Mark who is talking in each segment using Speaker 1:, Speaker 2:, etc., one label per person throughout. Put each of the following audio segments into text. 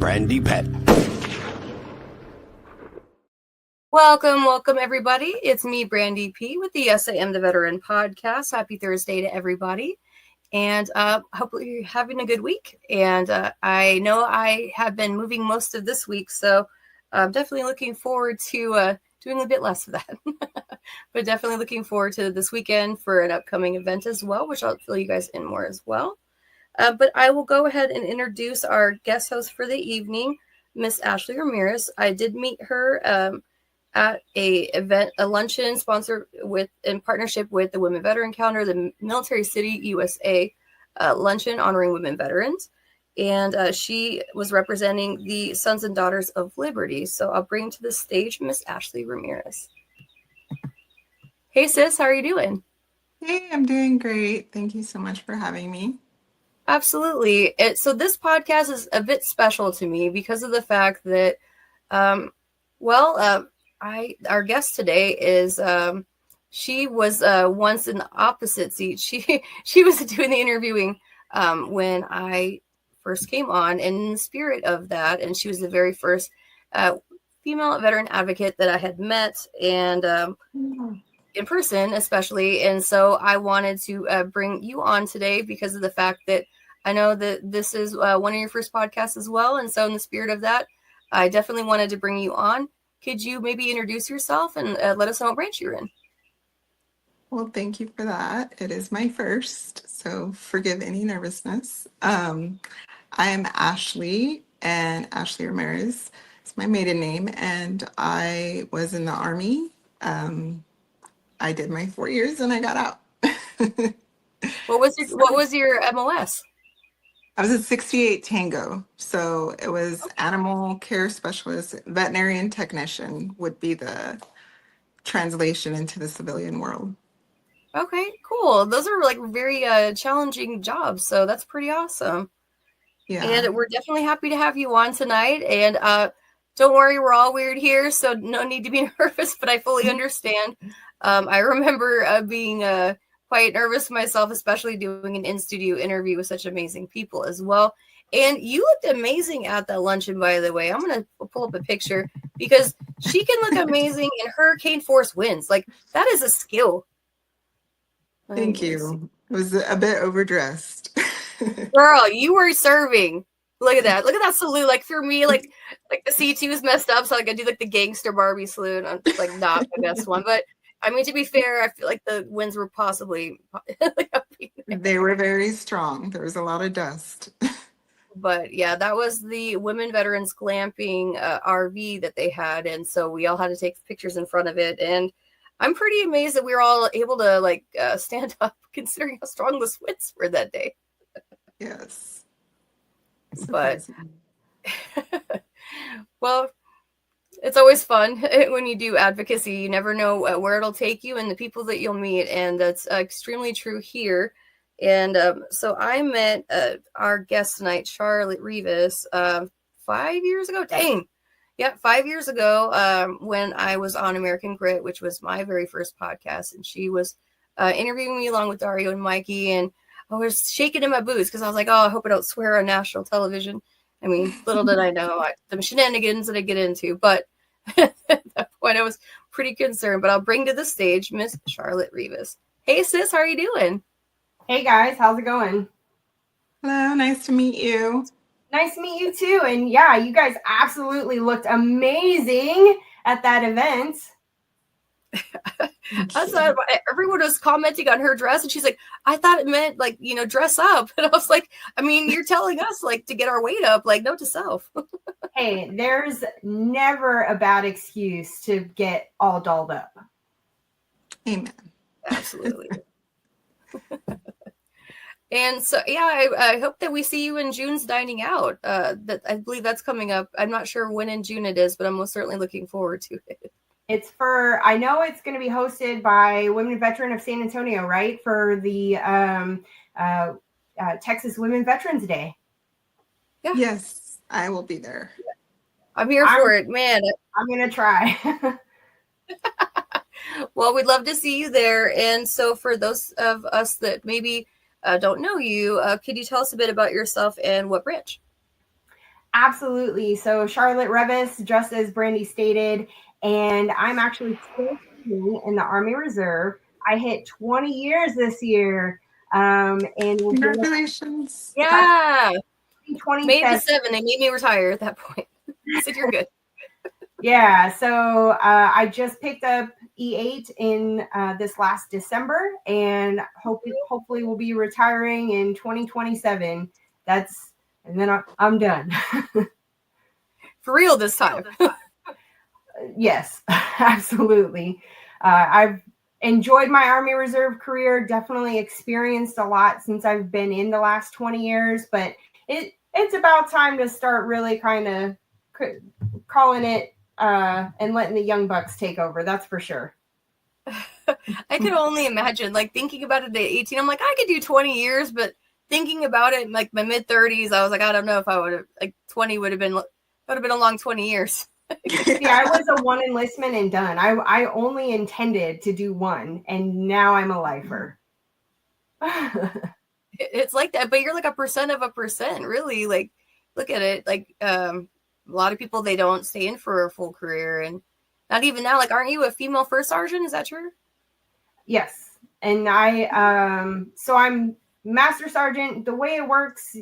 Speaker 1: Brandy Pet.
Speaker 2: Welcome, everybody. It's me, Brandy P, with the Yes, I Am the Veteran podcast. Happy Thursday to everybody. And hopefully you're having a good week. And I know I have been moving most of this week, so I'm definitely looking forward to doing a bit less of that. But definitely looking forward to this weekend for an upcoming event as well, which I'll fill you guys in more as well. But I will go ahead and introduce our guest host for the evening, Miss Ashley Ramirez. I did meet her at a luncheon sponsored in partnership with the Women Veteran Calendar, the Military City USA luncheon honoring women veterans. And she was representing the Sons and Daughters of Liberty. So I'll bring to the stage Miss Ashley Ramirez. Hey, sis, how are you doing?
Speaker 3: Hey, I'm doing great. Thank you so much for having me.
Speaker 2: Absolutely. So this podcast is a bit special to me because of the fact that, our guest today is she was once in the opposite seat. She was doing the interviewing when I first came on, and in the spirit of that, and she was the very first female veteran advocate that I had met, and in person especially. And so I wanted to bring you on today because of the fact that I know that this is one of your first podcasts as well. And so in the spirit of that, I definitely wanted to bring you on. Could you maybe introduce yourself and let us know what branch you're in?
Speaker 3: Well, thank you for that. It is my first, so forgive any nervousness. I am Ashley, and Ashley Ramirez is my maiden name, and I was in the Army. I did my 4 years and I got out.
Speaker 2: What was your MOS?
Speaker 3: I was a 68 Tango, so it was animal care specialist, veterinarian technician would be the translation into the civilian world.
Speaker 2: Okay, cool. Those are like very challenging jobs, so that's pretty awesome.
Speaker 3: Yeah.
Speaker 2: And we're definitely happy to have you on tonight. And don't worry, we're all weird here, so no need to be nervous, but I fully understand. I remember being quite nervous myself, especially doing an in-studio interview with such amazing people as well. And you looked amazing at that luncheon, by the way. I'm going to pull up a picture because she can look amazing in hurricane force winds. Like, that is a skill.
Speaker 3: Thank you. It was a bit overdressed.
Speaker 2: Girl, you were serving. Look at that. Look at that salute. Like, for me, like the C2 is messed up, so like I do like the gangster Barbie salute. I'm like not the best one, but I mean, to be fair, I feel like the winds were possibly
Speaker 3: they were very strong. There was a lot of dust.
Speaker 2: But yeah, that was the Women Veterans Glamping RV that they had, and so we all had to take pictures in front of it. And I'm pretty amazed that we were all able to stand up, considering how strong the winds were that day.
Speaker 3: Yes.
Speaker 2: But well, it's always fun when you do advocacy. You never know where it'll take you and the people that you'll meet. And that's extremely true here. And so I met our guest tonight, Charlotte Reavis, 5 years ago. Dang. Yeah, 5 years ago when I was on American Grit, which was my very first podcast. And she was interviewing me along with Dario and Mikey. And I was shaking in my boots because I was like, oh, I hope I don't swear on national television. I mean, little did I know the shenanigans that I get into. But at that point, I was pretty concerned. But I'll bring to the stage Miss Charlotte Reavis. Hey, sis, how are you doing?
Speaker 4: Hey, guys. How's it going?
Speaker 3: Hello. Nice to meet you.
Speaker 4: Nice to meet you, too. And yeah, you guys absolutely looked amazing at that event.
Speaker 2: Everyone was commenting on her dress, and she's like, I thought it meant dress up. And I was like, I mean, you're telling us to get our weight up, note to self.
Speaker 4: Hey, there's never a bad excuse to get all dolled up.
Speaker 3: Amen.
Speaker 2: Absolutely. And so, yeah, I hope that we see you in June's Dining Out. That I believe that's coming up. I'm not sure when in June it is, but I'm most certainly looking forward to it.
Speaker 4: I know it's going to be hosted by Women Veteran of San Antonio, right? For the Texas Women Veterans Day.
Speaker 2: Yeah.
Speaker 3: Yes, I will be there.
Speaker 2: I'm here for it, man.
Speaker 4: I'm going to try.
Speaker 2: Well, we'd love to see you there. And so for those of us that maybe don't know you, could you tell us a bit about yourself and what branch?
Speaker 4: Absolutely. So Charlotte Reavis, just as Brandy stated, and I'm actually still in the Army Reserve. I hit 20 years this year. And we'll be
Speaker 3: Congratulations.
Speaker 2: Yeah. Made the
Speaker 4: 27.
Speaker 2: 7. They made me retire at that point. I said, you're good.
Speaker 4: Yeah. So I just picked up E8 in this last December, and hopefully we'll be retiring in 2027. And then I'm done.
Speaker 2: For real this time.
Speaker 4: Yes, absolutely. I've enjoyed my Army Reserve career, definitely experienced a lot since I've been in the last 20 years, but it's about time to start really kind of calling it and letting the young bucks take over. That's for sure.
Speaker 2: I could only imagine, like, thinking about it at 18, I'm like, I could do 20 years, but thinking about it in like my mid 30s, I was like, I don't know if I would have, like, 20 would have been a long 20 years.
Speaker 4: Yeah, I was a one enlistment and done. I only intended to do one, and now I'm a lifer.
Speaker 2: It's like that, but you're like 1% of 1%, really. Like, look at it. Like, a lot of people, they don't stay in for a full career, and not even now. Like, aren't you a female first sergeant? Is that true?
Speaker 4: Yes, and so I'm master sergeant. The way it works,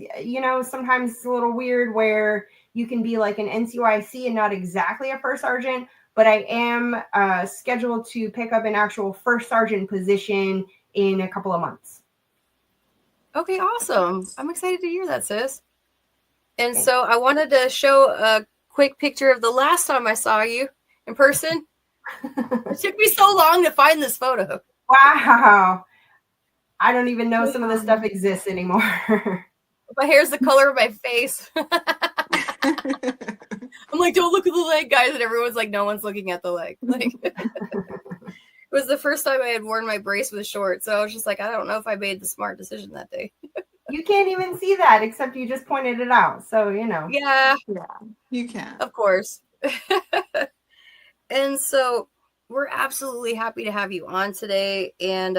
Speaker 4: sometimes it's a little weird where you can be like an NCOIC and not exactly a first sergeant, but I am scheduled to pick up an actual first sergeant position in a couple of months.
Speaker 2: Okay, awesome. I'm excited to hear that, sis. And so I wanted to show a quick picture of the last time I saw you in person. It took me so long to find this photo.
Speaker 4: Wow. I don't even know some of this stuff exists anymore.
Speaker 2: My hair's the color of my face. I'm like, don't look at the leg, guys. And everyone's like, no one's looking at the leg. Like, it was the first time I had worn my brace with shorts. So I was just like, I don't know if I made the smart decision that day.
Speaker 4: You can't even see that except you just pointed it out. So,
Speaker 2: Yeah,
Speaker 3: You can.
Speaker 2: of course. And so we're absolutely happy to have you on today. And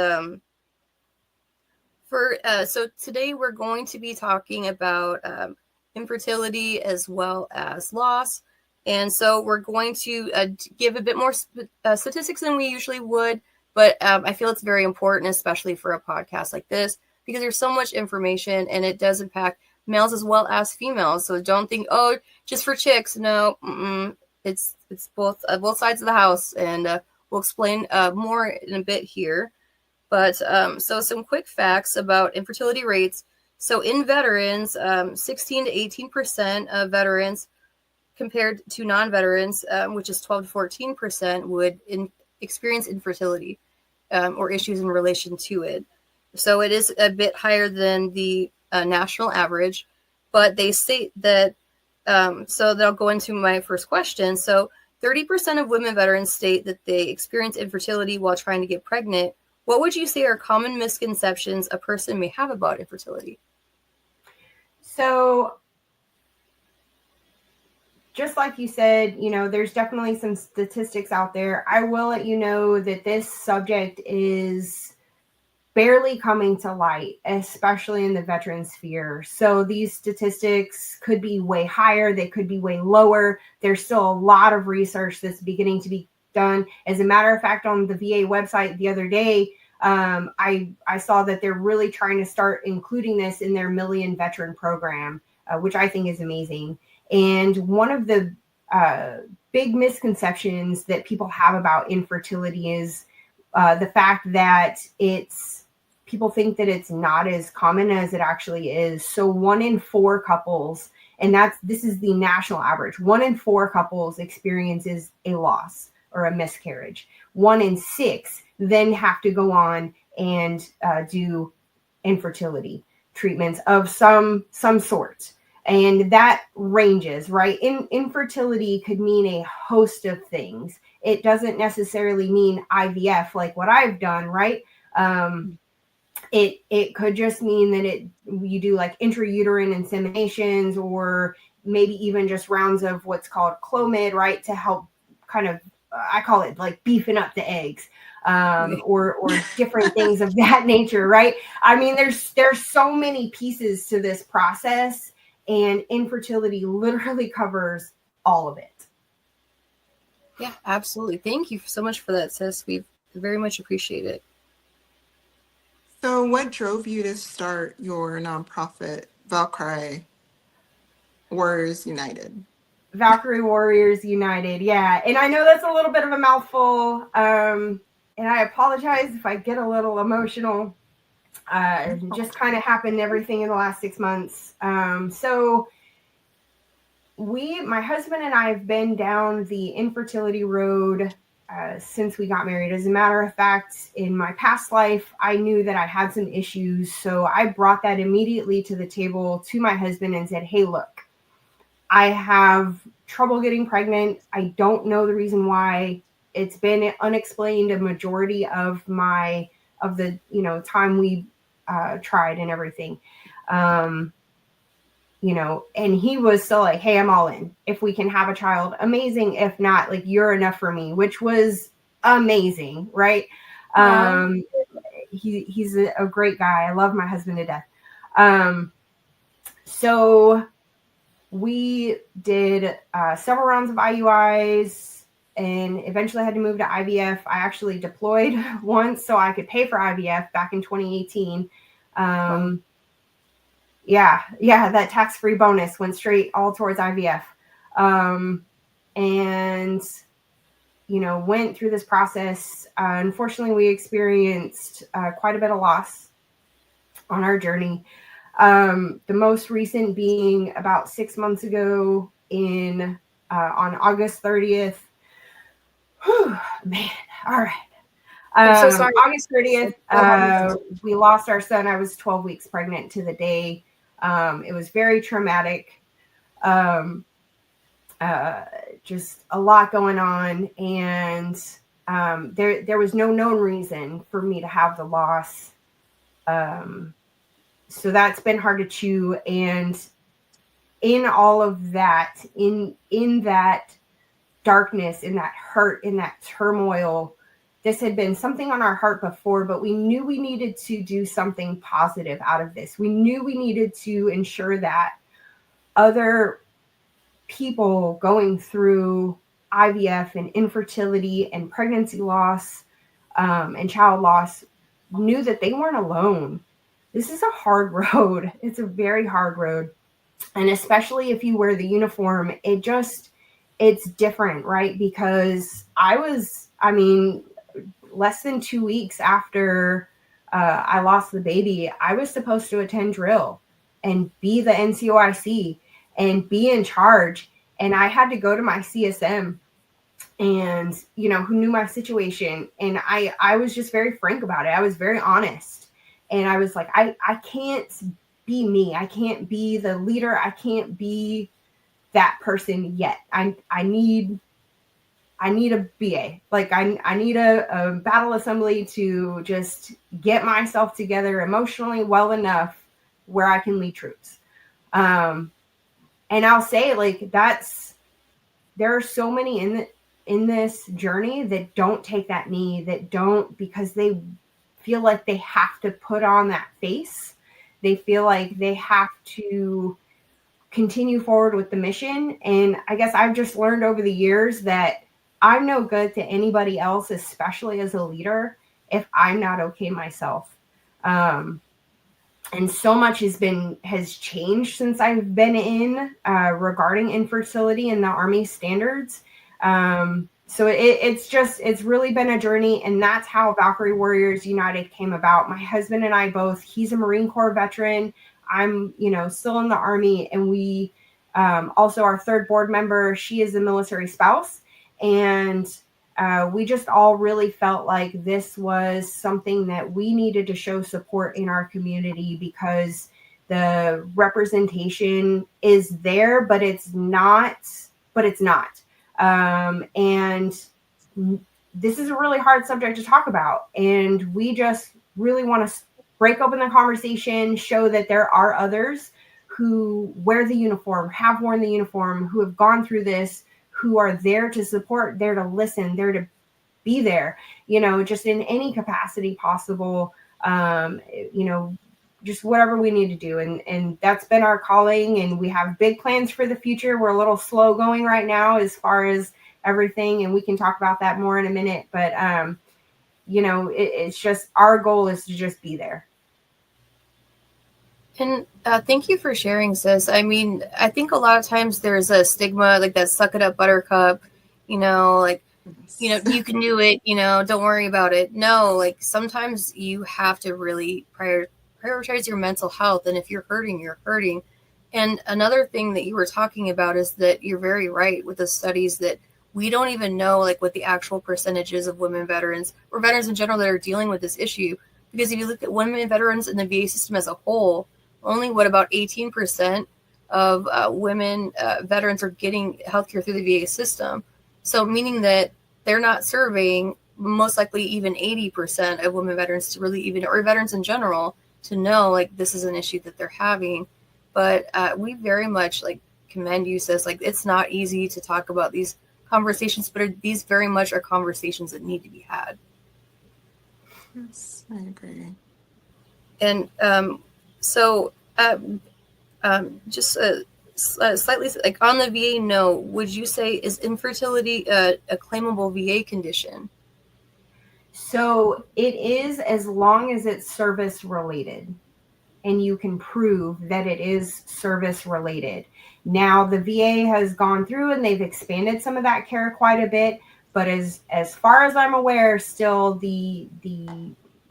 Speaker 2: so today we're going to be talking about infertility as well as loss. And so we're going to give a bit more statistics than we usually would, but I feel it's very important, especially for a podcast like this, because there's so much information and it does impact males as well as females. So don't think, oh, just for chicks. No, it's both sides of the house, and we'll explain more in a bit here. But so some quick facts about infertility rates. So in veterans, 16 to 18% of veterans compared to non-veterans, which is 12 to 14%, would experience infertility or issues in relation to it. So it is a bit higher than the national average, but they state that, so that'll go into my first question. So 30% of women veterans state that they experience infertility while trying to get pregnant. What would you say are common misconceptions a person may have about infertility?
Speaker 4: So just like you said, there's definitely some statistics out there. I will let you know that this subject is barely coming to light, especially in the veteran sphere. So these statistics could be way higher. They could be way lower. There's still a lot of research that's beginning to be done. As a matter of fact, on the VA website the other day, I saw that they're really trying to start including this in their Million Veteran program, which I think is amazing. And one of the big misconceptions that people have about infertility is the fact that people think that it's not as common as it actually is. So 1 in 4 couples, and this is the national average, 1 in 4 couples experiences a loss or a miscarriage. 1 in 6 then have to go on and do infertility treatments of some sort. And that ranges, right? Infertility could mean a host of things. It doesn't necessarily mean IVF like what I've done, right? It could just mean that you do like intrauterine inseminations, or maybe even just rounds of what's called Clomid, right? To help kind of, I call it like beefing up the eggs, or different things of that nature, right? I mean, there's so many pieces to this process. And infertility literally covers all of it.
Speaker 2: Yeah, absolutely. Thank you so much for that, sis. We very much appreciate it.
Speaker 3: So what drove you to start your nonprofit, Valkyrie Warriors United?
Speaker 4: Valkyrie Warriors United. Yeah. And I know that's a little bit of a mouthful. And I apologize if I get a little emotional. Just kind of happened everything in the last 6 months. So my husband and I have been down the infertility road since we got married. As a matter of fact, in my past life, I knew that I had some issues. So I brought that immediately to the table to my husband and said, hey, look, I have trouble getting pregnant. I don't know the reason why. It's been unexplained a majority of the time we tried and everything. And he was still like, hey, I'm all in. If we can have a child, amazing. If not, like, you're enough for me, which was amazing, right? He's a great guy. I love my husband to death. So we did several rounds of IUIs and eventually had to move to IVF. I actually deployed once so I could pay for IVF back in 2018. Yeah, that tax-free bonus went straight all towards IVF. And, went through this process. Unfortunately, we experienced quite a bit of loss on our journey. The most recent being about 6 months ago on August 30th. Whew, man, all right.
Speaker 2: I'm so sorry.
Speaker 4: August 30th, we lost our son. I was 12 weeks pregnant to the day. It was very traumatic. Just a lot going on. And there was no known reason for me to have the loss. So that's been hard to chew. And in all of that, in that darkness, in that hurt, in that turmoil, this had been something on our heart before, but we knew we needed to do something positive out of this. We knew we needed to ensure that other people going through IVF and infertility and pregnancy loss and child loss knew that they weren't alone. This is a hard road. It's a very hard road. And especially if you wear the uniform, it's different, right? Because less than 2 weeks after I lost the baby, I was supposed to attend drill and be the NCOIC and be in charge. And I had to go to my CSM and, who knew my situation. And I was just very frank about it. I was very honest. And I was like, I can't be me. I can't be the leader. I can't be that person yet. I need a BA. Like I need a battle assembly to just get myself together emotionally well enough where I can lead troops. And I'll say, like, there are so many in this journey that don't take that knee, that don't, because they feel like they have to put on that face. They feel like they have to continue forward with the mission. And I guess I've just learned over the years that I'm no good to anybody else, especially as a leader, if I'm not okay myself. And so much has changed since I've been in regarding infertility and the Army standards. So it's really been a journey, and that's how Valkyrie Warriors United came about. My husband and I both, he's a Marine Corps veteran. I'm, still in the Army, and we also our third board member, she is a military spouse. And we just all really felt like this was something that we needed to show support in our community, because the representation is there, but it's not. And this is a really hard subject to talk about. And we just really want to break open the conversation, show that there are others who wear the uniform, have worn the uniform, who have gone through this, who are there to support, there to listen, there to be there, just in any capacity possible. just whatever we need to do. And that's been our calling, and we have big plans for the future. We're a little slow going right now as far as everything, and we can talk about that more in a minute. But, it's just our goal is to just be there.
Speaker 2: And thank you for sharing, sis. I mean, I think a lot of times there's a stigma, like that suck it up buttercup, you can do it, don't worry about it. No, like sometimes you have to really prioritize your mental health. And if you're hurting, you're hurting. And another thing that you were talking about is that you're very right with the studies that we don't even know like what the actual percentages of women veterans or veterans in general that are dealing with this issue. Because if you look at women veterans in the VA system as a whole, only about 18% of women veterans are getting healthcare through the VA system. So meaning that they're not surveying most likely even 80% of women veterans to really even, or veterans in general, to know like this is an issue that they're having. But we very much like commend you, sis. Like it's not easy to talk about these conversations, but these very much are conversations that need to be had.
Speaker 3: Yes, I agree.
Speaker 2: And just slightly like on the VA note, would you say is infertility a claimable VA condition?
Speaker 4: So it is, as long as it's service related and you can prove that it is service related. Now the VA has gone through and they've expanded some of that care quite a bit, but as far as I'm aware, still the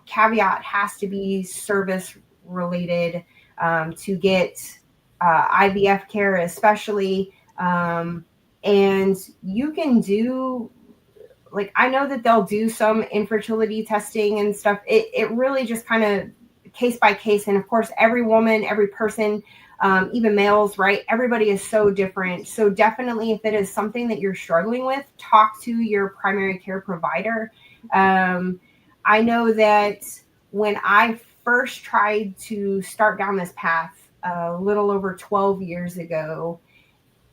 Speaker 4: caveat has to be service related to get IVF care, especially. And you can do, like, I know that they'll do some infertility testing and stuff. It really just kind of case by case. And of course, every woman, every person, even males, right? Everybody is so different. So definitely, if it is something that you're struggling with, talk to your primary care provider. I know that when I first tried to start down this path a little over 12 years ago,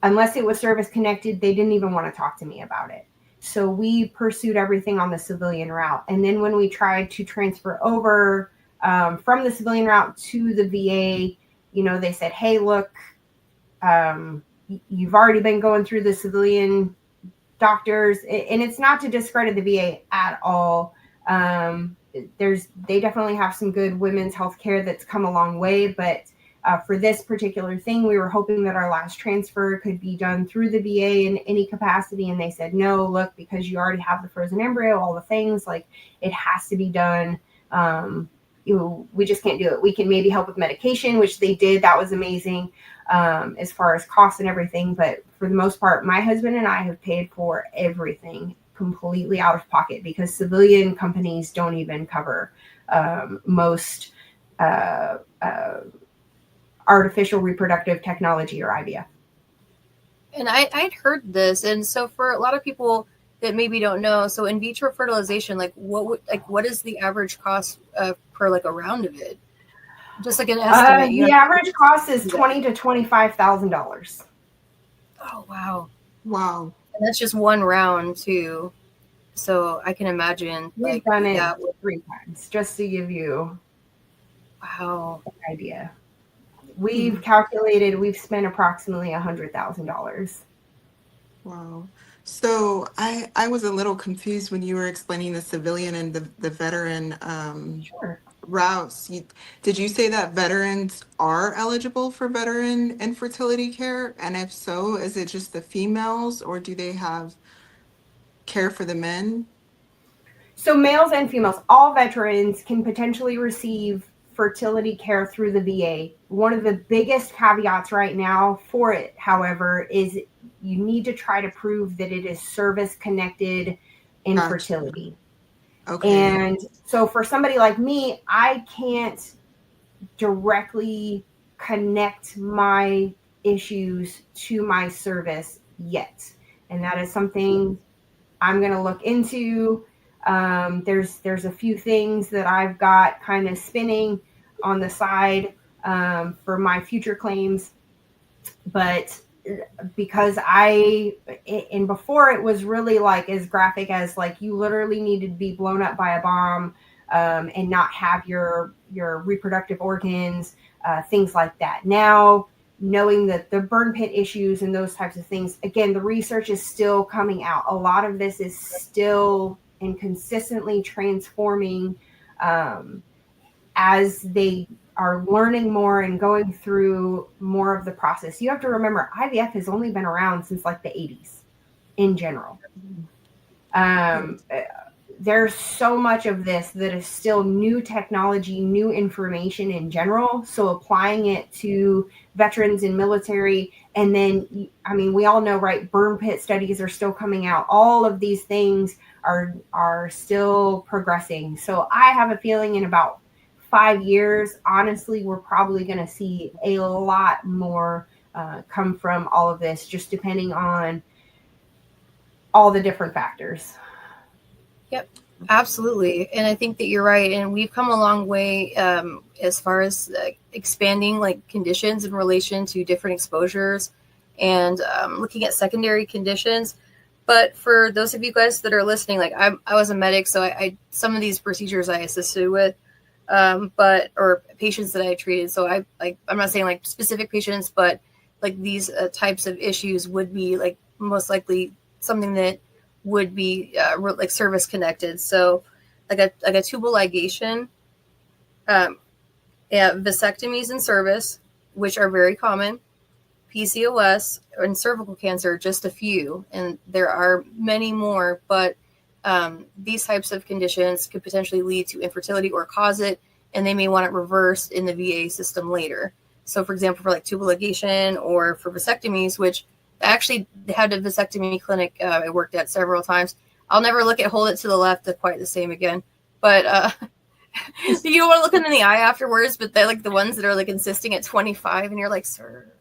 Speaker 4: unless it was service connected, they didn't even want to talk to me about it. So we pursued everything on the civilian route. And then when we tried to transfer over from the civilian route to the VA, they said, hey, look, you've already been going through the civilian doctors. And it's not to discredit the VA at all. They definitely have some good women's health care that's come a long way. But for this particular thing, we were hoping that our last transfer could be done through the VA in any capacity. And they said, no, look, because you already have the frozen embryo, all the things, like it has to be done. We just can't do it. We can maybe help with medication, which they did. That was amazing as far as costs and everything. But for the most part, my husband and I have paid for everything completely out of pocket because civilian companies don't even cover most artificial reproductive technology or IVF.
Speaker 2: And I'd heard this. And so for a lot of people that maybe don't know, so in vitro fertilization, what is the average cost per like a round of it? Just like an estimate.
Speaker 4: The average cost is $20,000 to $25,000.
Speaker 2: Oh, wow.
Speaker 3: Wow.
Speaker 2: And that's just one round too. So I can imagine.
Speaker 4: We've done it 3 times, just to give you
Speaker 2: an
Speaker 4: idea. We've calculated, we've spent approximately $100,000.
Speaker 3: Wow. So I was a little confused when you were explaining the civilian and the veteran routes. Did you say that veterans are eligible for veteran infertility care? And if so, is it just the females or do they have care for the men?
Speaker 4: So males and females, all veterans can potentially receive fertility care through the VA. One of the biggest caveats right now for it, however, is you need to try to prove that it is service-connected infertility.
Speaker 3: Gotcha. Okay.
Speaker 4: And so for somebody like me, I can't directly connect my issues to my service yet. And that is something I'm going to look into. There's a few things that I've got kind of spinning on the side for my future claims, but because before it was really like as graphic as like you literally needed to be blown up by a bomb and not have your reproductive organs, things like that. Now, knowing that the burn pit issues and those types of things, again, the research is still coming out. A lot of this is still and consistently transforming as they are learning more and going through more of the process. You have to remember, IVF has only been around since like the 80s in general. There's so much of this that is still new technology, new information in general. So applying it to veterans and military, and then, I mean, we all know, right, burn pit studies are still coming out. All of these things are still progressing. So I have a feeling in about 5 years, honestly, we're probably going to see a lot more come from all of this, just depending on all the different factors.
Speaker 2: Yep, absolutely. And I think that you're right. And we've come a long way as far as expanding like conditions in relation to different exposures and looking at secondary conditions. But for those of you guys that are listening, like I was a medic, so I some of these procedures I assisted with, or patients that I treated. So I'm not saying like specific patients, but like these types of issues would be like most likely something that would be like service connected. So like a tubal ligation, vasectomies in service, which are very common, PCOS and cervical cancer, just a few, and there are many more, but these types of conditions could potentially lead to infertility or cause it, and they may want it reversed in the VA system later. So for example, for like tubal ligation or for vasectomies, which I actually had a vasectomy clinic I worked at several times. I'll never look at hold it to the left quite the same again. But you don't want to look them in the eye afterwards, but they're like the ones that are like insisting at 25 and you're like, sir.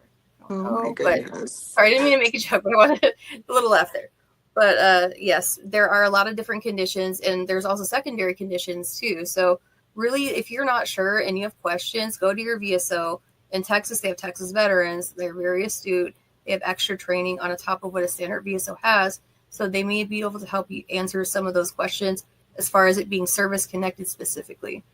Speaker 3: Oh my goodness.
Speaker 2: Sorry, I didn't mean to make a joke, but I wanted a little laugh there. But yes, there are a lot of different conditions, and there's also secondary conditions too. So really, if you're not sure and you have questions, go to your VSO. In Texas, they have Texas veterans. They're very astute. They have extra training on top of what a standard VSO has. So they may be able to help you answer some of those questions as far as it being service connected specifically.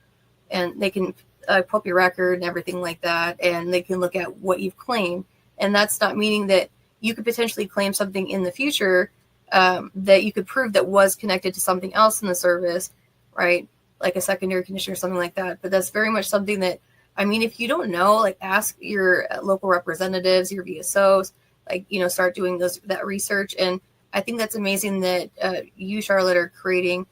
Speaker 2: And they can pull up your record and everything like that. And they can look at what you've claimed. And that's not meaning that you could potentially claim something in the future that you could prove that was connected to something else in the service, right? Like a secondary condition or something like that. But that's very much something that, I mean, if you don't know, like ask your local representatives, your VSOs, like, start doing that research. And I think that's amazing that you, Charlotte, are creating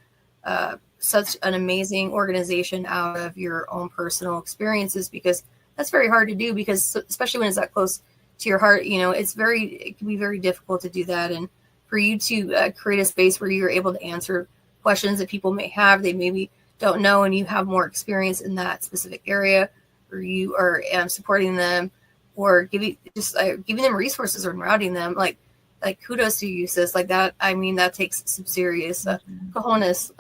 Speaker 2: such an amazing organization out of your own personal experiences, because that's very hard to do, because especially when it's that close to your heart, it can be very difficult to do that. And for you to create a space where you're able to answer questions that people may have, they maybe don't know, and you have more experience in that specific area, or you are supporting them, or giving them resources or routing them, like kudos to you, sis. Like that, I mean, that takes some serious cojones,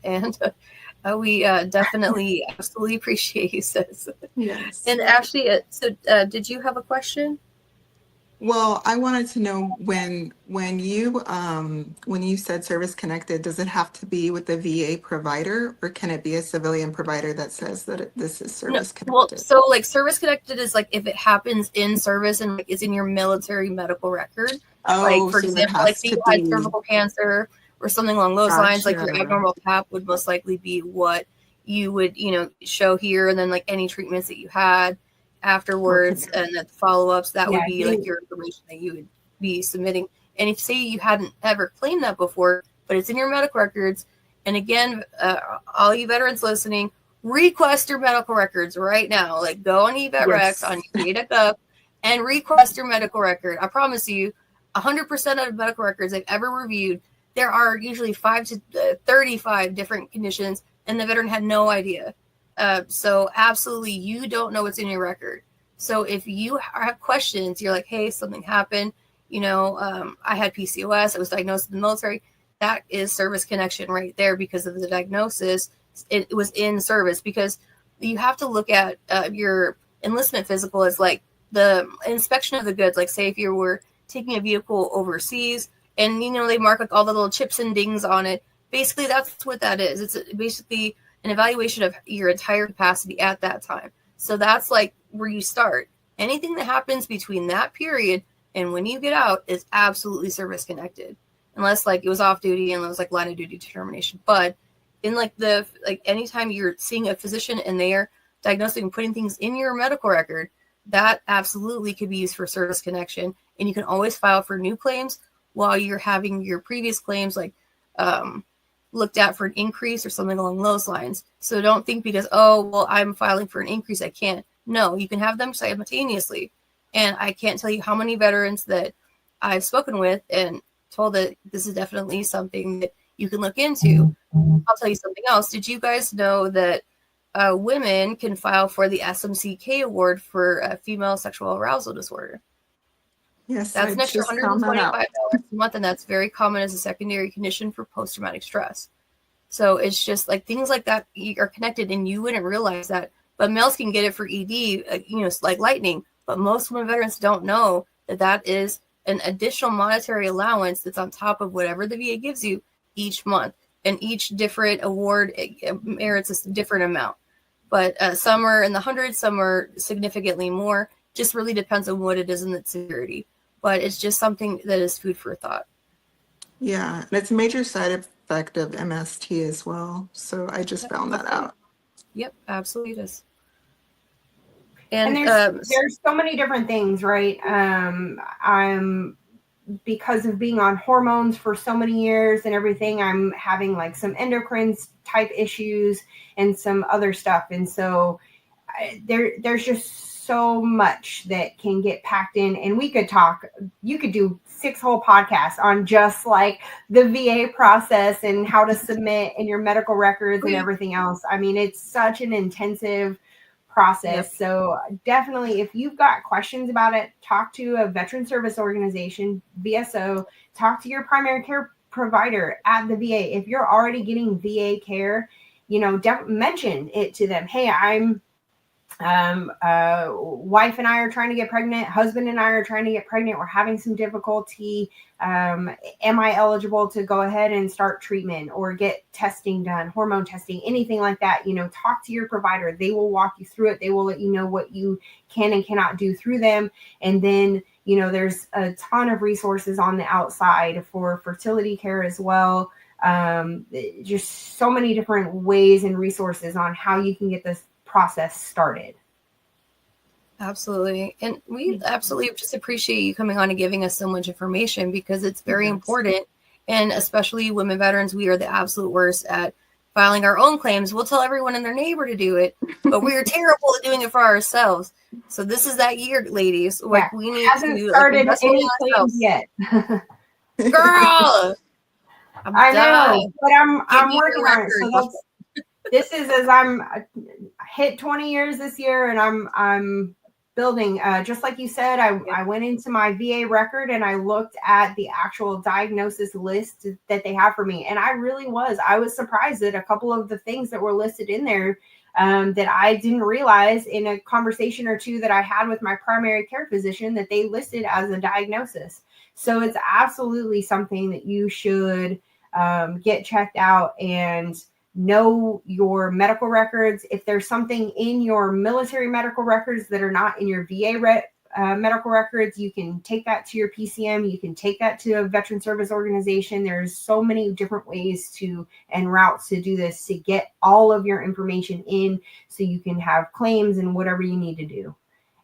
Speaker 2: and we definitely absolutely appreciate you, sis.
Speaker 3: Yes.
Speaker 2: And Ashley, did you have a question?
Speaker 3: Well, I wanted to know when you said service connected, does it have to be with the VA provider, or can it be a civilian provider that says that this is service connected?
Speaker 2: Well, so like service connected is like if it happens in service and like is in your military medical record.
Speaker 3: Oh,
Speaker 2: like for
Speaker 3: so
Speaker 2: example, like say you had cervical cancer or something along those lines, like your abnormal pap would most likely be what you would, show here, and then like any treatments that you had afterwards, and the follow-ups, that would be like your information that you would be submitting. And if say you hadn't ever claimed that before, but it's in your medical records, and again, all you veterans listening, request your medical records right now. Like go on eVetRex on your VA.gov and request your medical record. I promise you, 100% of medical records I've ever reviewed, there are usually 5 to 35 different conditions, and the veteran had no idea. So absolutely, you don't know what's in your record. So if you have questions, you're like, hey, something happened, I had PCOS, I was diagnosed in the military. That is service connection right there, because of the diagnosis. It was in service, because you have to look at your enlistment physical as like the inspection of the goods. Like say if you were taking a vehicle overseas and, they mark like all the little chips and dings on it. Basically, that's what that is. It's basically an evaluation of your entire capacity at that time. So that's like where you start. Anything that happens between that period and when you get out is absolutely service connected, unless like it was off duty and it was like line of duty determination. But in like anytime you're seeing a physician and they're diagnosing and putting things in your medical record, that absolutely could be used for service connection. And you can always file for new claims while you're having your previous claims like looked at for an increase or something along those lines. So don't think because, oh, well, I'm filing for an increase, I can't. No, you can have them simultaneously. And I can't tell you how many veterans that I've spoken with and told that this is definitely something that you can look into. I'll tell you something else. Did you guys know that women can file for the SMCK award for female sexual arousal disorder?
Speaker 3: Yes,
Speaker 2: That's
Speaker 3: I
Speaker 2: an extra
Speaker 3: just found that out.
Speaker 2: $125 a month, and that's very common as a secondary condition for post-traumatic stress. So it's just like things like that are connected, and you wouldn't realize that. But males can get it for ED, like lightning. But most women veterans don't know that that is an additional monetary allowance that's on top of whatever the VA gives you each month. And each different award merits a different amount. But some are in the hundreds, some are significantly more. Just really depends on what it is in its severity. But it's just something that is food for thought.
Speaker 3: Yeah, and it's a major side effect of MST as well. So I just found that out.
Speaker 2: Yep, absolutely it is.
Speaker 4: And there's so many different things, right? I'm because of being on hormones for so many years and everything, I'm having like some endocrine type issues and some other stuff. And so there's just so much that can get packed in, and you could do 6 whole podcasts on just like the VA process and how to submit in your medical records and everything else. I mean, it's such an intensive process. Yep. So definitely, if you've got questions about it, talk to a veteran service organization, VSO, talk to your primary care provider at the VA. If you're already getting VA care, mention it to them. Hey, I'm wife and I are trying to get pregnant. Husband and I are trying to get pregnant. We're having some difficulty. Am I eligible to go ahead and start treatment or get testing done, hormone testing, anything like that? Talk to your provider. They will walk you through it. They will let you know what you can and cannot do through them. And then, there's a ton of resources on the outside for fertility care as well. Just so many different ways and resources on how you can get this process started.
Speaker 2: Absolutely. And we absolutely just appreciate you coming on and giving us so much information, because it's very important. And especially women veterans, we are the absolute worst at filing our own claims. We'll tell everyone and their neighbor to do it, but we are terrible at doing it for ourselves. So this is that year, ladies. Like we need to
Speaker 4: started any claims yet.
Speaker 2: Girl,
Speaker 4: I know, but I'm working on it. So this is as I'm hit 20 years this year, and I'm building. Just like you said, I went into my VA record and I looked at the actual diagnosis list that they have for me, and I was surprised at a couple of the things that were listed in there that I didn't realize in a conversation or two that I had with my primary care physician that they listed as a diagnosis. So it's absolutely something that you should get checked out and know your medical records. If there's something in your military medical records that are not in your VA medical records, you can take that to your PCM. You can take that to a veteran service organization. There's so many different ways and routes to do this, to get all of your information in so you can have claims and whatever you need to do.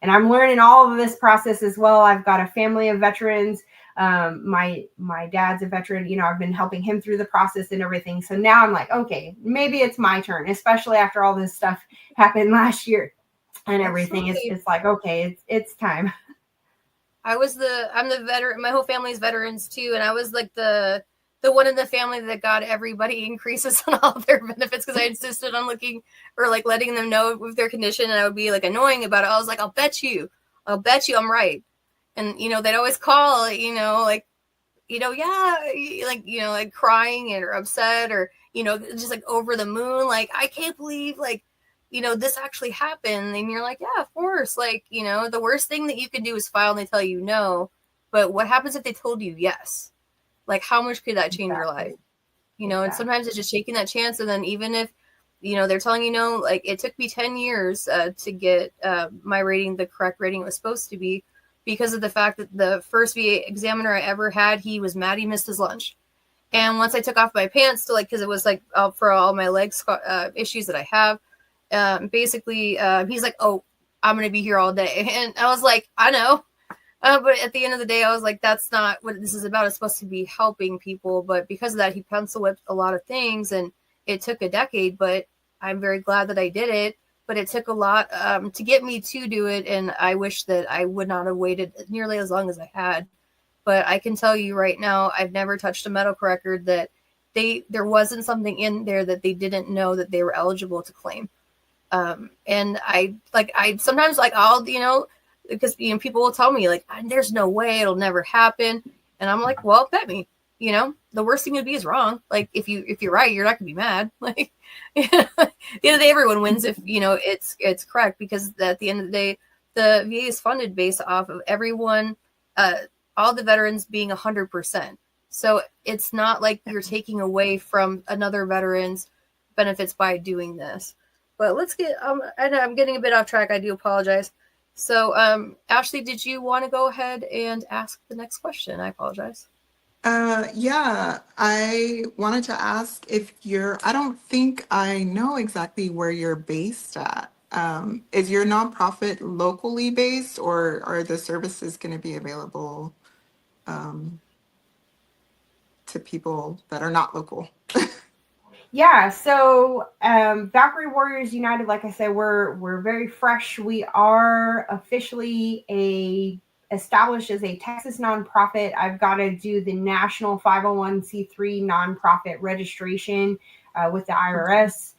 Speaker 4: And I'm learning all of this process as well. I've got a family of veterans. My dad's a veteran, I've been helping him through the process and everything. So now I'm like, okay, maybe it's my turn, especially after all this stuff happened last year and everything. It's like, okay, it's time.
Speaker 2: I'm the veteran. My whole family's veterans too. And I was like the one in the family that got everybody increases on all of their benefits, because I insisted on looking or like letting them know with their condition. And I would be like annoying about it. I was like, I'll bet you I'm right. And, they'd always call, like crying or upset or, just like over the moon. Like, I can't believe this actually happened. And you're like, yeah, of course. Like, the worst thing that you can do is file and they tell you no. But what happens if they told you yes? Like, how much could that change your life? And sometimes it's just taking that chance. And then even if they're telling like it took me 10 years to get my rating the correct rating it was supposed to be, because of the fact that the first VA examiner I ever had, he was mad he missed his lunch. And once I took off my pants to because it was for all my leg issues that I have, basically he's like, oh, I'm going to be here all day. And I was like, I know. But at the end of the day, I was like, that's not what this is about. It's supposed to be helping people. But because of that, he pencil whipped a lot of things, and it took a decade, but I'm very glad that I did it. But it took a lot to get me to do it. And I wish that I would not have waited nearly as long as I had. But I can tell you right now, I've never touched a medical record that there wasn't something in there that they didn't know that they were eligible to claim. And I sometimes I'll, because people will tell me there's no way, it'll never happen, and I'm like, well, bet me. The worst thing would be is wrong. If you're right, you're not gonna be mad. At the end of the day, everyone wins if it's correct, because at the end of the day, the VA is funded based off of everyone, all the veterans being 100%. So it's not like you're taking away from another veteran's benefits by doing this. But let's get and I'm getting a bit off track. I do apologize. So, Ashley, did you want to go ahead and ask the next question? I apologize.
Speaker 3: Yeah, I wanted to ask if I don't think I know exactly where you're based at. Is your nonprofit locally based, or are the services going to be available to people that are not local?
Speaker 4: Yeah, so Valkyrie Warriors United, like I said, we're very fresh. We are officially established as a Texas nonprofit. I've got to do the national 501c3 nonprofit registration with the IRS.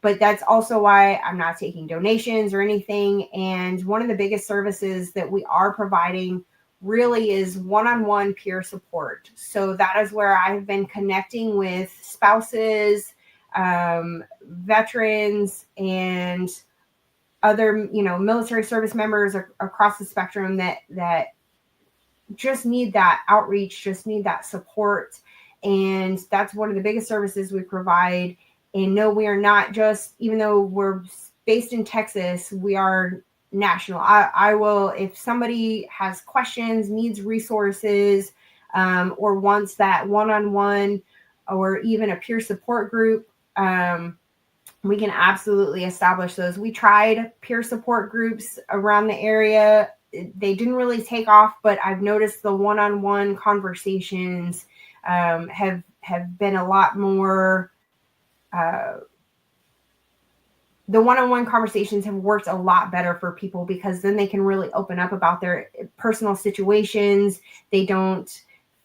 Speaker 4: But that's also why I'm not taking donations or anything. And one of the biggest services that we are providing really is one-on-one peer support. So that is where I've been connecting with spouses, veterans, and other, military service members across the spectrum that just need that outreach, just need that support. And that's one of the biggest services we provide. And no, we are not just, even though we're based in Texas, we are national. I will, if somebody has questions, needs resources, or wants that one-on-one or even a peer support group, we can absolutely establish those. We tried peer support groups around the area. They didn't really take off, but I've noticed the one-on-one conversations have been a lot more. The one-on-one conversations have worked a lot better for people, because then they can really open up about their personal situations. They don't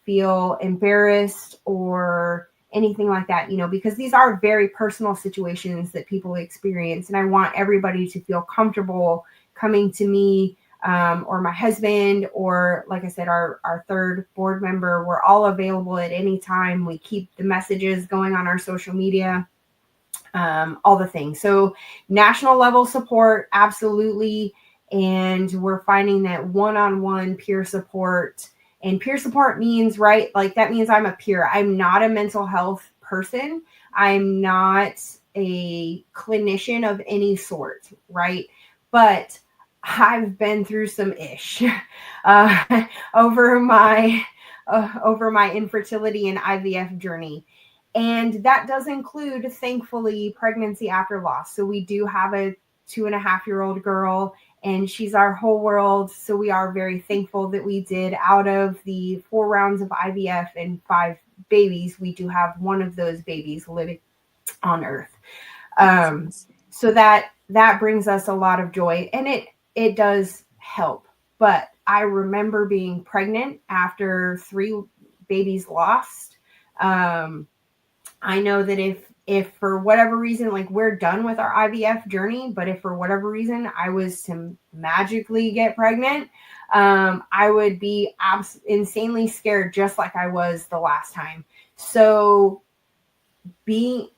Speaker 4: feel embarrassed or anything like that, because these are very personal situations that people experience. And I want everybody to feel comfortable coming to me or my husband, or like I said, our third board member. We're all available at any time. We keep the messages going on our social media. All the things. So national level support, absolutely. And we're finding that one-on-one peer support, and peer support means, right? That means I'm a peer. I'm not a mental health person. I'm not a clinician of any sort, right? But I've been through some ish over my infertility and IVF journey. And that does include, thankfully, pregnancy after loss. So we do have a 2.5-year-old girl, and she's our whole world. So we are very thankful that we did. Out of the 4 rounds of IVF and 5 babies, we do have one of those babies living on Earth. So that brings us a lot of joy, and it does help. But I remember being pregnant after 3 babies lost. I know that if for whatever reason, we're done with our IVF journey, but if for whatever reason I was to magically get pregnant, I would be insanely scared, just like I was the last time. So we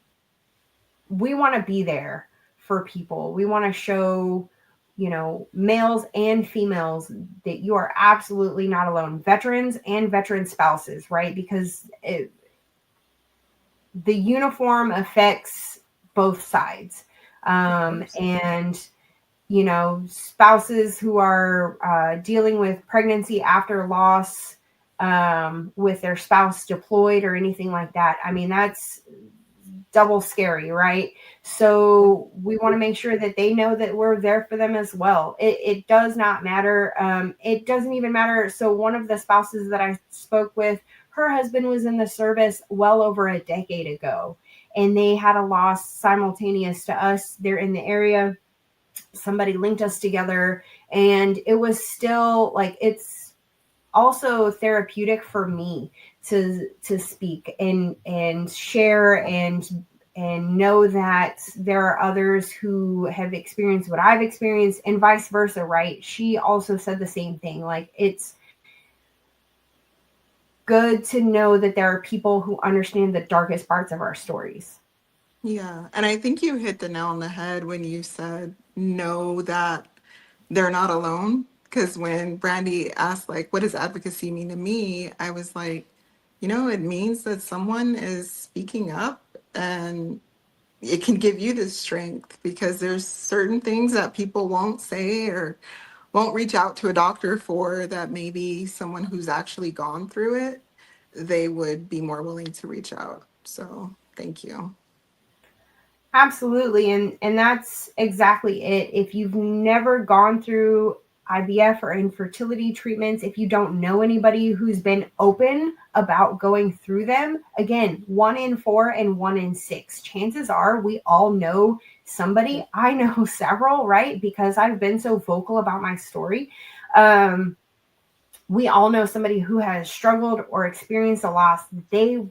Speaker 4: want to be there for people. We want to show, males and females, that you are absolutely not alone. Veterans and veteran spouses, right? Because the uniform affects both sides. And, you know, spouses who are dealing with pregnancy after loss with their spouse deployed or anything like that. I mean, that's double scary, right? So we want to make sure that they know that we're there for them as well. It does not matter. It doesn't even matter. So one of the spouses that I spoke with, her husband was in the service well over a decade ago, and they had a loss simultaneous to us. They're in the area. Somebody linked us together, and it was still like, it's also therapeutic for me to speak and share and know that there are others who have experienced what I've experienced, and vice versa, right? She also said the same thing. Like, it's good to know that there are people who understand the darkest parts of our stories.
Speaker 3: Yeah. And I think you hit the nail on the head when you said, know that they're not alone. Because when Brandy asked, like, what does advocacy mean to me? I was like, you know, it means that someone is speaking up, and it can give you the strength, because there's certain things that people won't say or won't reach out to a doctor for, that maybe someone who's actually gone through it, they would be more willing to reach out. So thank you.
Speaker 4: Absolutely. And that's exactly it. If you've never gone through IVF or infertility treatments, if you don't know anybody who's been open about going through them, again, 1 in 4 and 1 in 6, chances are we all know somebody. I know several, right? Because I've been so vocal about my story. We all know somebody who has struggled or experienced a loss. They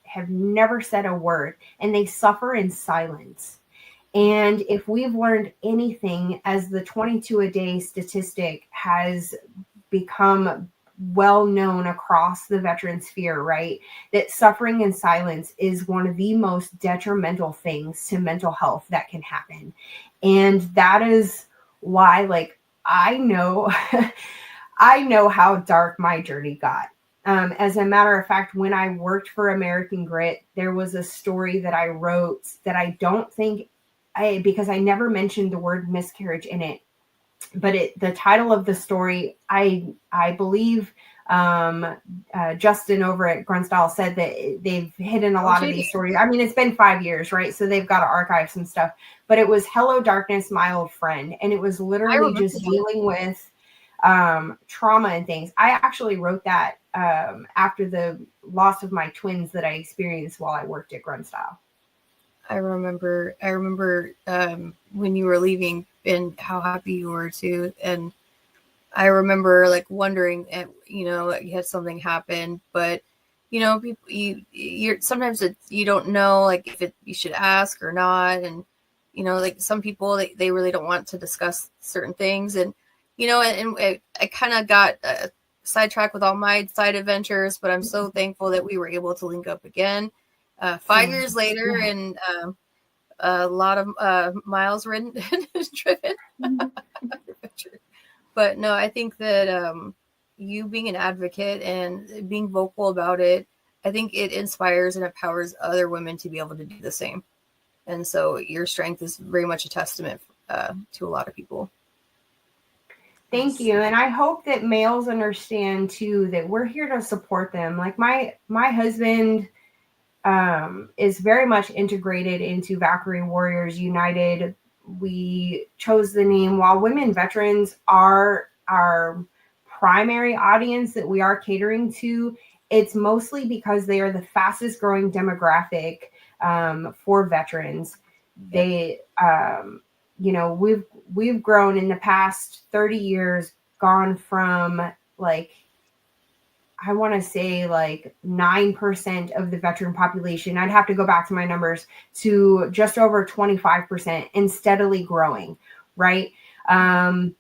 Speaker 4: have never said a word, and they suffer in silence. And if we've learned anything, as the 22 a day statistic has become well known across the veteran sphere, right? That suffering in silence is one of the most detrimental things to mental health that can happen. And that is why, like, I know, I know how dark my journey got. As a matter of fact, when I worked for American Grit, there was a story that I wrote that I don't think because I never mentioned the word miscarriage in it, but the title of the story, I believe Justin over at Grunstyle said that they've hidden a lot of these stories. I mean, it's been 5 years, right? So they've got to archive some stuff, but it was Hello Darkness, My Old Friend. And it was literally just dealing with trauma and things. I actually wrote that after the loss of my twins that I experienced while I worked at Grunstyle.
Speaker 2: I remember when you were leaving and how happy you were too. And I remember like wondering, you know, you had something happen, but you know, people, you're sometimes you don't know like if you should ask or not. And, you know, like some people, they really don't want to discuss certain things. And, you know, and I kind of got sidetracked with all my side adventures, but I'm so thankful that we were able to link up again 5 years later, and a lot of miles ridden and driven. But no, I think that you being an advocate and being vocal about it, I think it inspires and empowers other women to be able to do the same. And so your strength is very much a testament to a lot of people.
Speaker 4: Thank you. And I hope that males understand too that we're here to support them. Like my husband is very much integrated into Valkyrie Warriors United. We chose the name. While women veterans are our primary audience that we are catering to, it's mostly because they are the fastest growing demographic for veterans. They you know, we've grown in the past 30 years, gone from like, I want to say like 9% of the veteran population. I'd have to go back to my numbers, to just over 25% and steadily growing. Right. And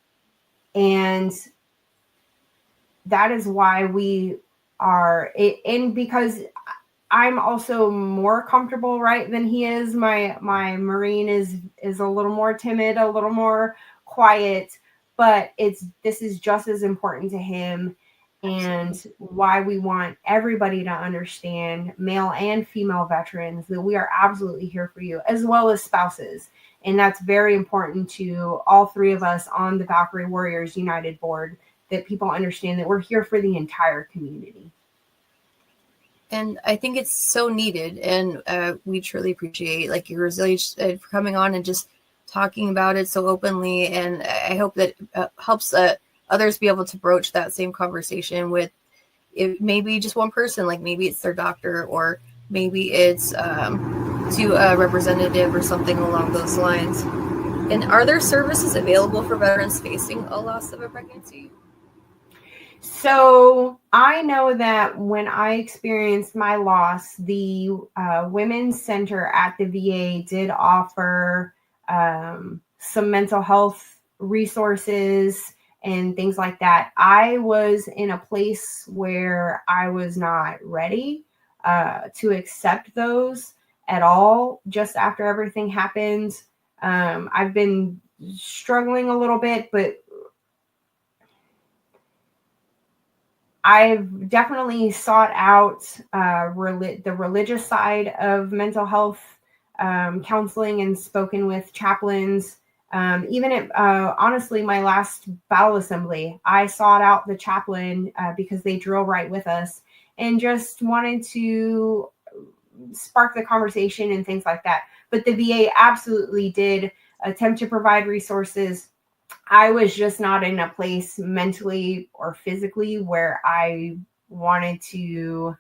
Speaker 4: that is why we are and because I'm also more comfortable, right, than he is. My Marine is a little more timid, a little more quiet, but this is just as important to him. and why we want everybody to understand, male and female veterans, that we are absolutely here for you, as well as spouses. And that's very important to all three of us on the Valkyrie Warriors United board, that people understand that we're here for the entire community.
Speaker 2: And I think it's so needed, and we truly appreciate like your resilience for coming on and just talking about it so openly. And I hope that helps others be able to broach that same conversation with maybe just one person, like maybe it's their doctor, or maybe it's to a representative or something along those lines. And are there services available for veterans facing a loss of a pregnancy?
Speaker 4: So I know that when I experienced my loss, the Women's Center at the VA did offer some mental health resources and things like that. I was in a place where I was not ready to accept those at all just after everything happened. I've been struggling a little bit, but I've definitely sought out the religious side of mental health counseling and spoken with chaplains. Even at, honestly, my last battle assembly, I sought out the chaplain because they drill right with us and just wanted to spark the conversation and things like that. But the VA absolutely did attempt to provide resources. I was just not in a place mentally or physically where I wanted to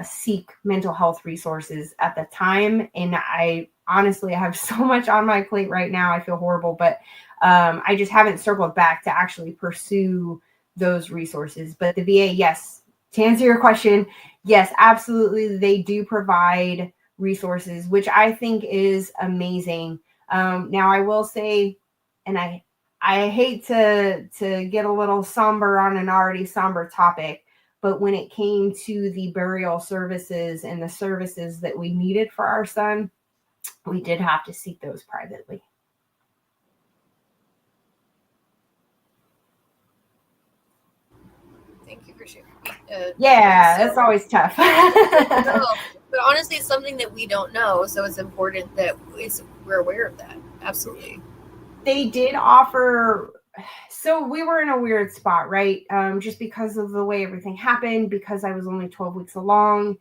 Speaker 4: seek mental health resources at the time. And I honestly have so much on my plate right now. I feel horrible, but I just haven't circled back to actually pursue those resources. But the VA, yes, to answer your question, yes, absolutely. They do provide resources, which I think is amazing. Now I will say, and I hate to get a little somber on an already somber topic, but when it came to the burial services and the services that we needed for our son, we did have to seek those privately.
Speaker 2: Thank you for sharing.
Speaker 4: That's always tough.
Speaker 2: No, but honestly, it's something that we don't know, so it's important that we're aware of that. Absolutely.
Speaker 4: They did offer. So we were in a weird spot, right? Just because of the way everything happened, because I was only 12 weeks along.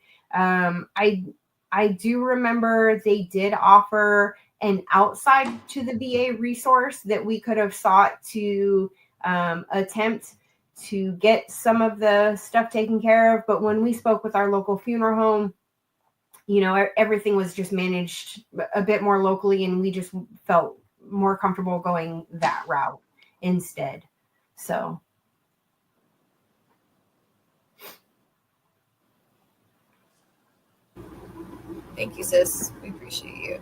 Speaker 4: I do remember they did offer an outside to the VA resource that we could have sought to attempt to get some of the stuff taken care of. But when we spoke with our local funeral home, everything was just managed a bit more locally, and we just felt more comfortable going that route instead. So
Speaker 2: thank you, sis. We appreciate you.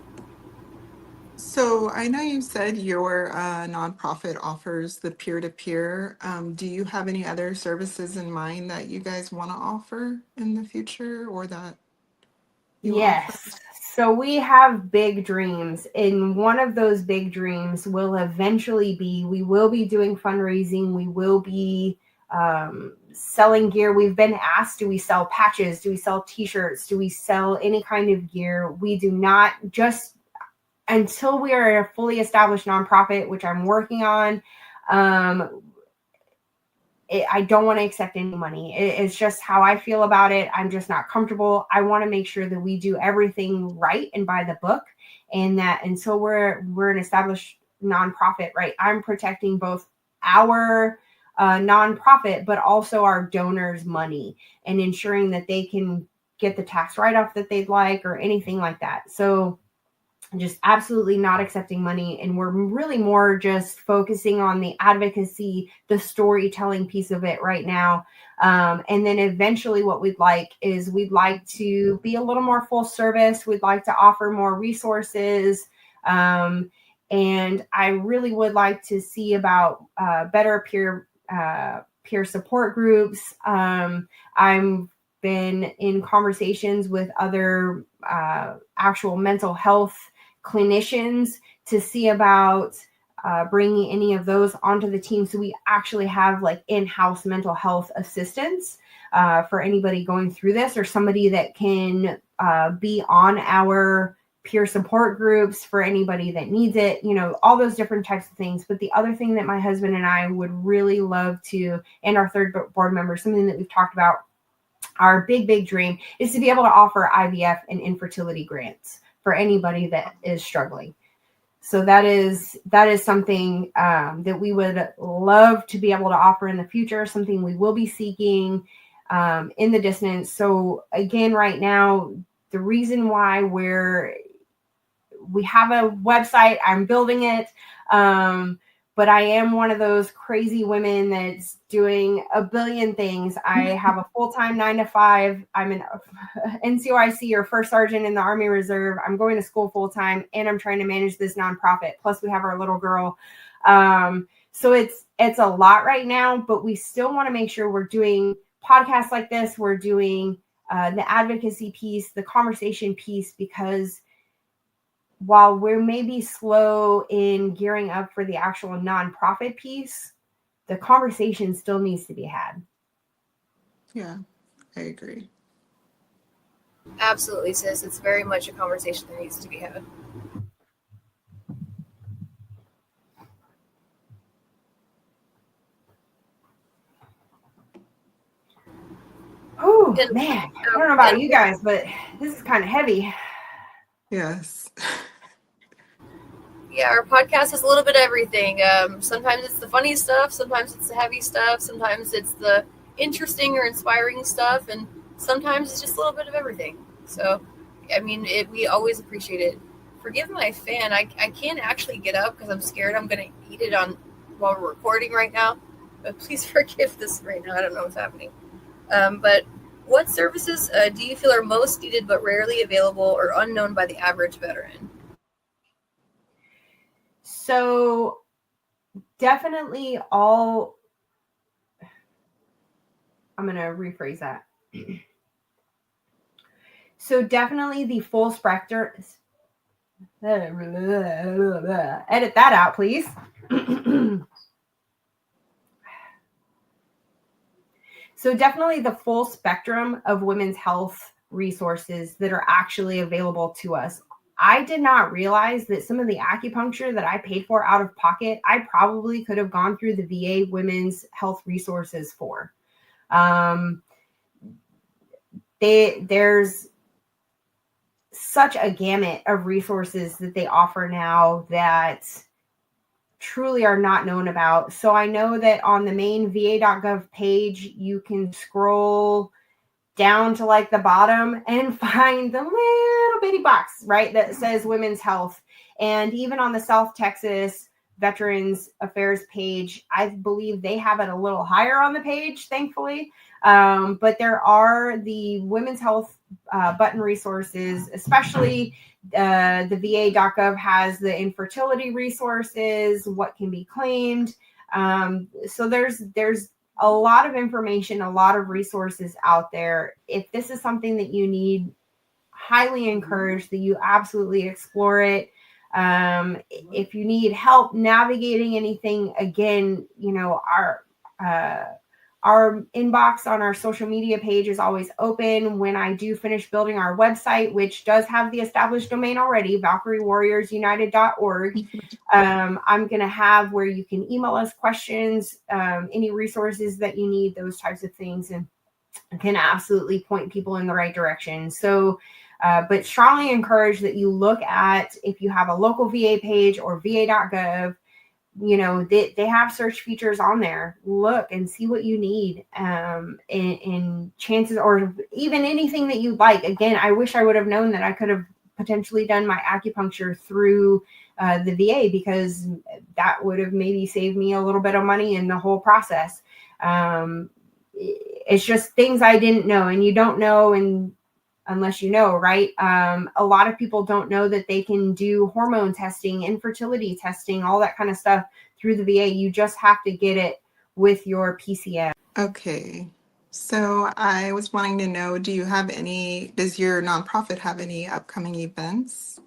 Speaker 3: So I know you said your nonprofit offers the peer-to-peer. Do you have any other services in mind that you guys want to offer in the future, or that you offer?
Speaker 4: So we have big dreams, and one of those big dreams will eventually be, we will be doing fundraising. We will be selling gear. We've been asked, do we sell patches? Do we sell t-shirts? Do we sell any kind of gear? We do not, just until we are a fully established nonprofit, which I'm working on. I don't want to accept any money. It's just how I feel about it. I'm just not comfortable. I want to make sure that we do everything right and by the book, and that until we're an established nonprofit, right, I'm protecting both our nonprofit, but also our donors' money, and ensuring that they can get the tax write-off that they'd like or anything like that. So just absolutely not accepting money. And we're really more just focusing on the advocacy, the storytelling piece of it right now. And then eventually what we'd like to be a little more full service. We'd like to offer more resources. And I really would like to see about better peer support groups. I'm been in conversations with other actual mental health clinicians to see about bringing any of those onto the team. So we actually have like in-house mental health assistance for anybody going through this, or somebody that can be on our peer support groups for anybody that needs it, all those different types of things. But the other thing that my husband and I would really love to, and our third board member, something that we've talked about, our big dream is to be able to offer IVF and infertility grants for anybody that is struggling. So that is something that we would love to be able to offer in the future, something we will be seeking in the distance. So again, right now, the reason why we have a website, I'm building it, but I am one of those crazy women that's doing a billion things. I have a full-time 9 to 5. I'm an NCOIC or first sergeant in the Army Reserve. I'm going to school full-time, and I'm trying to manage this nonprofit. Plus, we have our little girl. So it's a lot right now, but we still want to make sure we're doing podcasts like this. We're doing the advocacy piece, the conversation piece, because while we're maybe slow in gearing up for the actual nonprofit piece, the conversation still needs to be had.
Speaker 3: Yeah, I agree.
Speaker 2: Absolutely, sis. It's very much a conversation that needs to be had.
Speaker 4: Oh, man. I don't know about you guys, but this is kind of heavy.
Speaker 3: Yes.
Speaker 2: Yeah, our podcast is a little bit of everything. Sometimes it's the funny stuff, sometimes it's the heavy stuff, sometimes it's the interesting or inspiring stuff, and sometimes it's just a little bit of everything. So, I mean, we always appreciate it. Forgive my fan. I can't actually get up because I'm scared I'm going to eat it while we're recording right now. But please forgive this right now. I don't know what's happening. But what services do you feel are most needed but rarely available or unknown by the average veteran?
Speaker 4: So definitely I'm going to rephrase that. So definitely the full spectrum. Edit that out, please. So definitely the full spectrum of women's health resources that are actually available to us. I did not realize that some of the acupuncture that I paid for out of pocket, I probably could have gone through the VA women's health resources for. There's such a gamut of resources that they offer now that truly are not known about. So I know that on the main va.gov page, you can scroll down to like the bottom and find the little bitty box, right, that says women's health. And even on the South Texas Veterans Affairs page, I believe they have it a little higher on the page, thankfully. But there are the women's health button resources, especially the va.gov has the infertility resources, what can be claimed. So there's a lot of information, a lot of resources out there. If this is something that you need, highly encourage that you absolutely explore it. If you need help navigating anything, again, our inbox on our social media page is always open. When I do finish building our website, which does have the established domain already, ValkyrieWarriorsUnited.org, I'm going to have where you can email us questions, any resources that you need, those types of things, and can absolutely point people in the right direction. So, but strongly encourage that you look at, if you have a local VA page or va.gov, they have search features on there. Look and see what you need, and chances, or even anything that you like. Again, I wish I would have known that I could have potentially done my acupuncture through the VA, because that would have maybe saved me a little bit of money in the whole process. It's just things I didn't know, and you don't know unless you know, right? A lot of people don't know that they can do hormone testing, infertility testing, all that kind of stuff through the VA. You just have to get it with your PCM.
Speaker 3: Okay. So I was wanting to know, does your nonprofit have any upcoming events?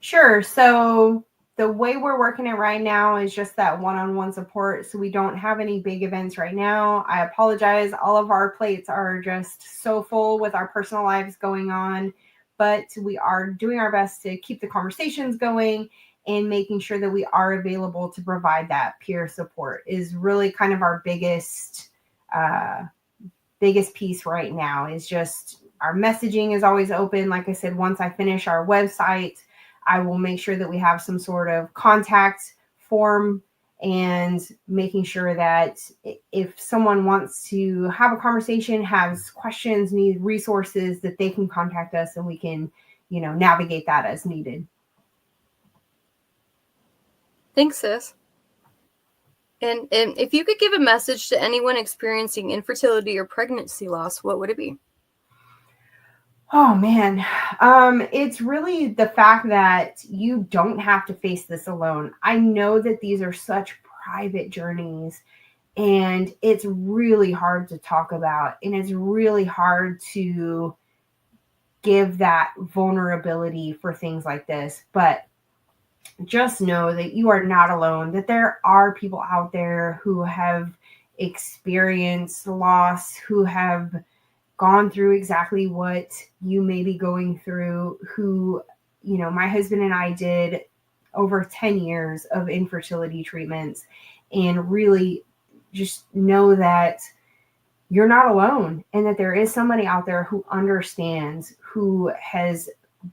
Speaker 4: Sure. So the way we're working it right now is just that one-on-one support. So we don't have any big events right now. I apologize. All of our plates are just so full with our personal lives going on, but we are doing our best to keep the conversations going and making sure that we are available to provide that peer support is really kind of our biggest piece right now. Is just our messaging is always open. Like I said, once I finish our website, I will make sure that we have some sort of contact form and making sure that if someone wants to have a conversation, has questions, need resources, that they can contact us and we can, navigate that as needed.
Speaker 2: Thanks, sis. And if you could give a message to anyone experiencing infertility or pregnancy loss, what would it be?
Speaker 4: Oh man, it's really the fact that you don't have to face this alone. I know that these are such private journeys and it's really hard to talk about, and it's really hard to give that vulnerability for things like this. But just know that you are not alone, that there are people out there who have experienced loss, who have gone through exactly what you may be going through, who, my husband and I did over 10 years of infertility treatments, and really just know that you're not alone and that there is somebody out there who understands, who has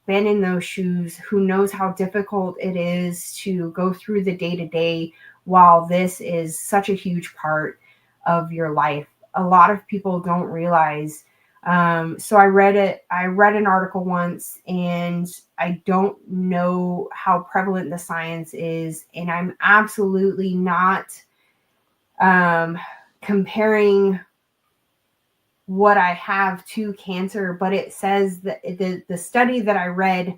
Speaker 4: been in those shoes, who knows how difficult it is to go through the day-to-day while this is such a huge part of your life. A lot of people don't realize. So I read an article once, and I don't know how prevalent the science is, and I'm absolutely not comparing what I have to cancer, but it says that the study that I read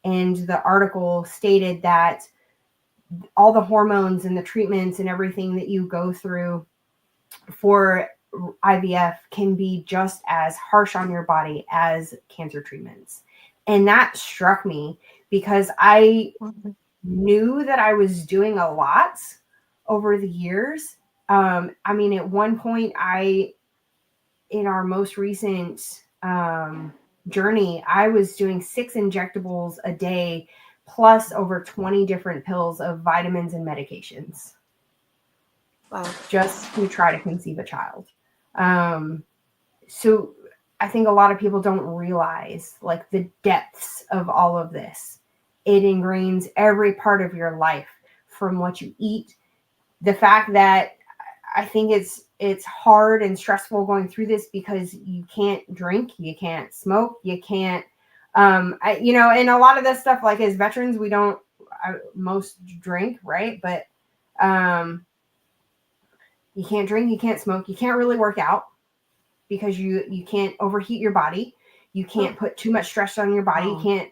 Speaker 4: and the article stated that all the hormones and the treatments and everything that you go through for IVF can be just as harsh on your body as cancer treatments. And that struck me because I knew that I was doing a lot over the years. At one point, in our most recent journey, I was doing 6 injectables a day, plus over 20 different pills of vitamins and medications.
Speaker 2: Wow.
Speaker 4: Just to try to conceive a child. So I think a lot of people don't realize like the depths of all of this. It ingrains every part of your life, from what you eat. The fact that I think it's hard and stressful going through this because you can't drink, you can't smoke, you can't, and a lot of this stuff, like as veterans, we don't most drink, right? But you can't drink, you can't smoke, you can't really work out because you can't overheat your body. You can't put too much stress on your body. You can't,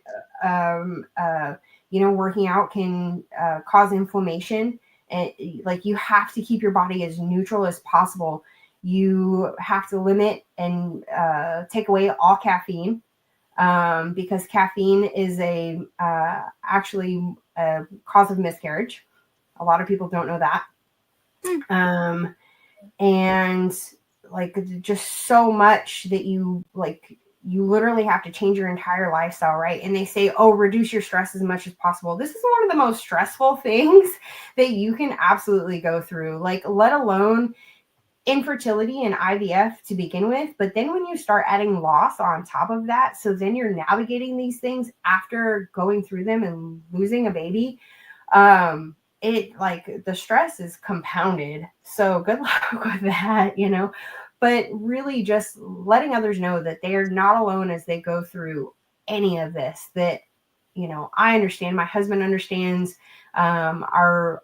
Speaker 4: working out can cause inflammation. And like you have to keep your body as neutral as possible. You have to limit and take away all caffeine because caffeine is actually a cause of miscarriage. A lot of people don't know that. And like just so much that you literally have to change your entire lifestyle, right? And they say, reduce your stress as much as possible. This is one of the most stressful things that you can absolutely go through, like let alone infertility and IVF to begin with. But then when you start adding loss on top of that, so then you're navigating these things after going through them and losing a baby, it like the stress is compounded. So good luck with that, but really just letting others know that they are not alone as they go through any of this, that, I understand, my husband understands, our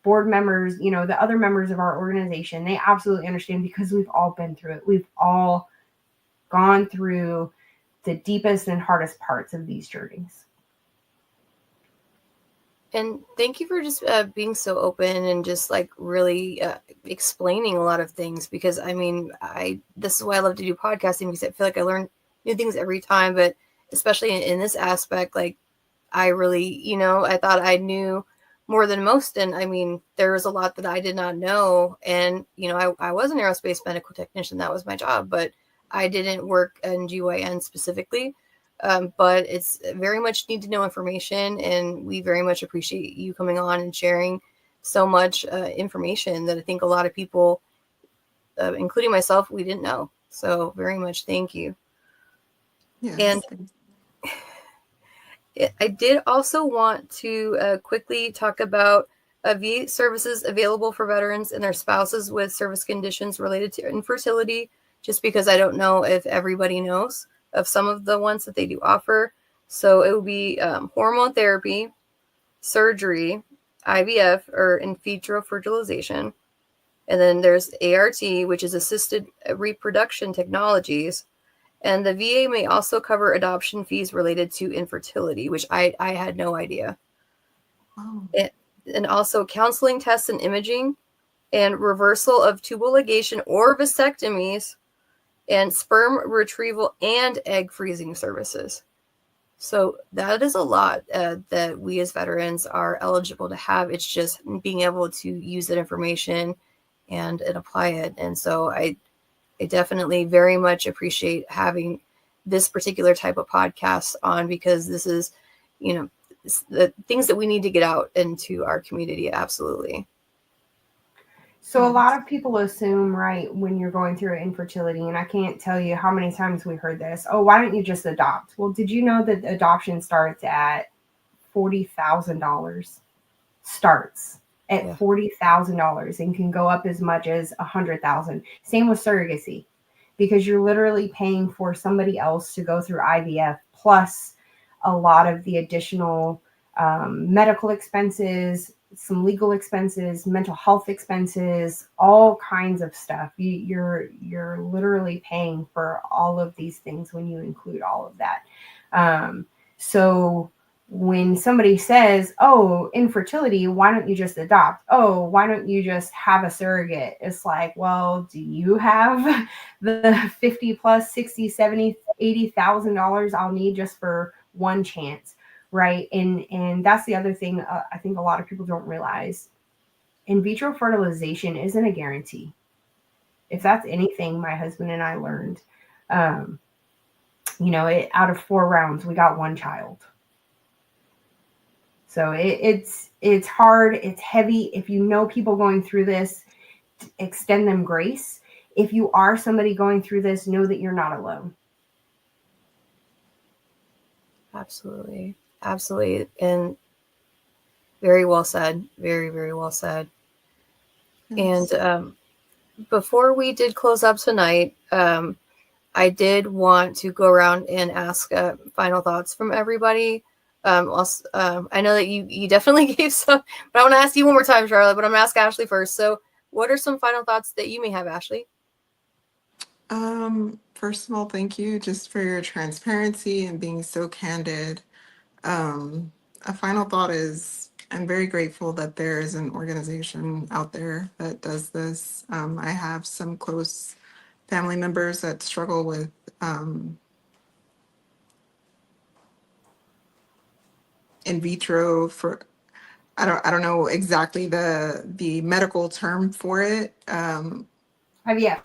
Speaker 4: board members, the other members of our organization, they absolutely understand because we've all been through it. We've all gone through the deepest and hardest parts of these journeys.
Speaker 2: And thank you for just being so open and just like really explaining a lot of things, because this is why I love to do podcasting, because I feel like I learn new things every time, but especially in this aspect, like I really, I thought I knew more than most. And I mean, there was a lot that I did not know. And, I was an aerospace medical technician. That was my job, but I didn't work in GYN specifically. But it's very much need to know information. And we very much appreciate you coming on and sharing so much information that I think a lot of people, including myself, we didn't know. So very much thank you.
Speaker 3: Yes.
Speaker 2: And I did also want to quickly talk about VA services available for veterans and their spouses with service conditions related to infertility, just because I don't know if everybody knows of some of the ones that they do offer. So it would be hormone therapy, surgery, IVF or in vitro fertilization. And then there's ART, which is assisted reproduction technologies. And the VA may also cover adoption fees related to infertility, which I had no idea.
Speaker 3: Wow.
Speaker 2: And also counseling, tests, and imaging, and reversal of tubal ligation or vasectomies, and sperm retrieval and egg freezing services. So that is a lot that we as veterans are eligible to have. It's just being able to use that information and apply it. And so I definitely very much appreciate having this particular type of podcast on, because this is, the things that we need to get out into our community. Absolutely.
Speaker 4: So a lot of people assume, right, when you're going through infertility, and I can't tell you how many times we heard this, oh, why don't you just adopt? Well, did you know that adoption starts at $40,000? Starts at $40,000 and can go up as much as $100,000. Same with surrogacy, because you're literally paying for somebody else to go through IVF, plus a lot of the additional medical expenses, some legal expenses, mental health expenses, all kinds of stuff. You're literally paying for all of these things when you include all of that. So when somebody says, oh, infertility, why don't you just adopt? Oh, why don't you just have a surrogate? It's like, well, do you have the 50 plus 60, 70, $80,000 I'll need just for one chance? Right. And that's the other thing I think a lot of people don't realize. In vitro fertilization isn't a guarantee. If that's anything my husband and I learned, out of 4 rounds, we got 1 child. So it's hard. It's heavy. If you know people going through this, extend them grace. If you are somebody going through this, know that you're not alone.
Speaker 2: Absolutely. Absolutely. And very well said. Very, very well said. Yes. And before we did close up tonight, I did want to go around and ask final thoughts from everybody. I know that you definitely gave some, but I want to ask you one more time, Charlotte, but I'm going to ask Ashley first. So what are some final thoughts that you may have, Ashley?
Speaker 3: First of all, thank you just for your transparency and being so candid. A final thought is I'm very grateful that there is an organization out there that does this. I have some close family members that struggle with in vitro for I don't know exactly the medical term for it.
Speaker 4: IVF.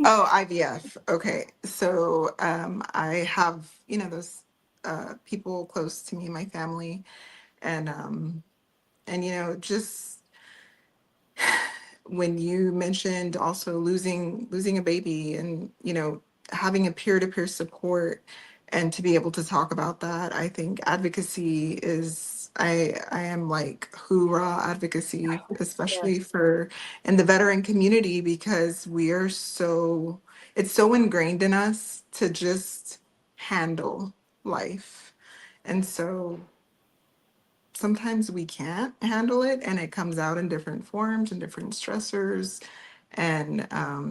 Speaker 3: Oh, IVF. Okay. So I have, those people close to me, my family, and just when you mentioned also losing a baby and, having a peer-to-peer support and to be able to talk about that, I think advocacy is, I am like hoorah advocacy, especially for in the veteran community, because it's so ingrained in us to just handle life. And so sometimes we can't handle it and it comes out in different forms and different stressors, and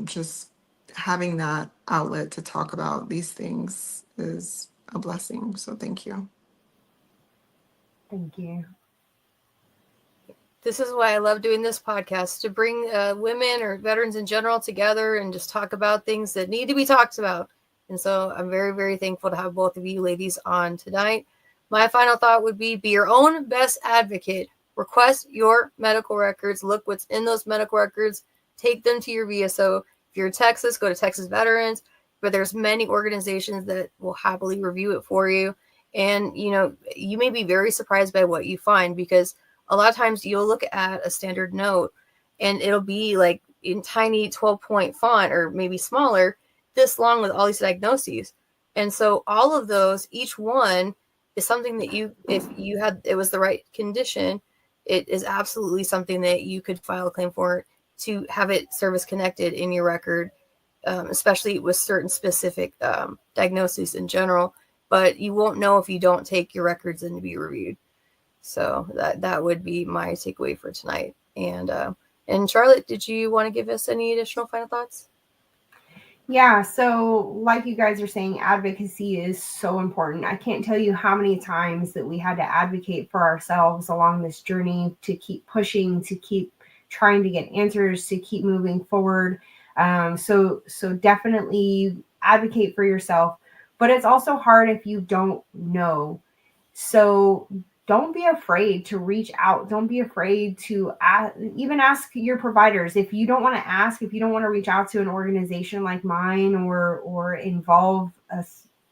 Speaker 3: just having that outlet to talk about these things is a blessing. So thank you.
Speaker 4: Thank you.
Speaker 2: This is why I love doing this podcast, to bring women or veterans in general together and just talk about things that need to be talked about. And so I'm very, very thankful to have both of you ladies on tonight. my final thought would be your own best advocate. Request your medical records. Look what's in those medical records. Take them to your VSO. If you're in Texas, go to Texas Veterans. But there's many organizations that will happily review it for you. And, you may be very surprised by what you find, because a lot of times you'll look at a standard note and it'll be like in tiny 12-point font, or maybe smaller, this long, with all these diagnoses. And so all of those, each one is something that if you had, it was the right condition, it is absolutely something that you could file a claim for, to have it service connected in your record, especially with certain specific diagnoses in general. But you won't know if you don't take your records in to be reviewed. So that would be my takeaway for tonight. And Charlotte, did you want to give us any additional final thoughts?
Speaker 4: Yeah, so like you guys are saying, advocacy is so important. I can't tell you how many times that we had to advocate for ourselves along this journey, to keep pushing, to keep trying to get answers, to keep moving forward. So definitely advocate for yourself, but it's also hard if you don't know. So don't be afraid to reach out. Don't be afraid to even ask your providers. If you don't want to ask, if you don't want to reach out to an organization like mine, or involve a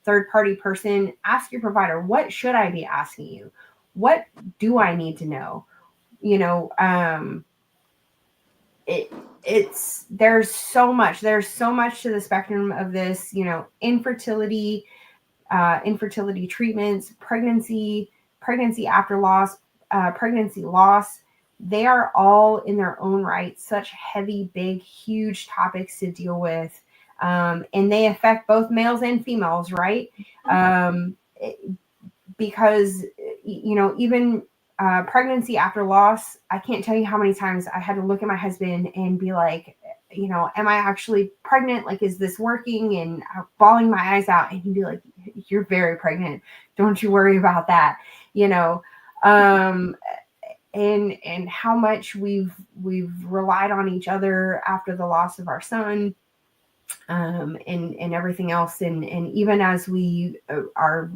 Speaker 4: third party person, ask your provider, what should I be asking you? What do I need to know? There's so much to the spectrum of this, infertility treatments, pregnancy after loss, pregnancy loss. They are all in their own right such heavy, big, huge topics to deal with. And they affect both males and females, right? Because, even pregnancy after loss, I can't tell you how many times I had to look at my husband and be like, am I actually pregnant? Like, is this working? And bawling my eyes out, and he'd be like, you're very pregnant. Don't you worry about that. And how much we've relied on each other after the loss of our son, and everything else. And even as we are,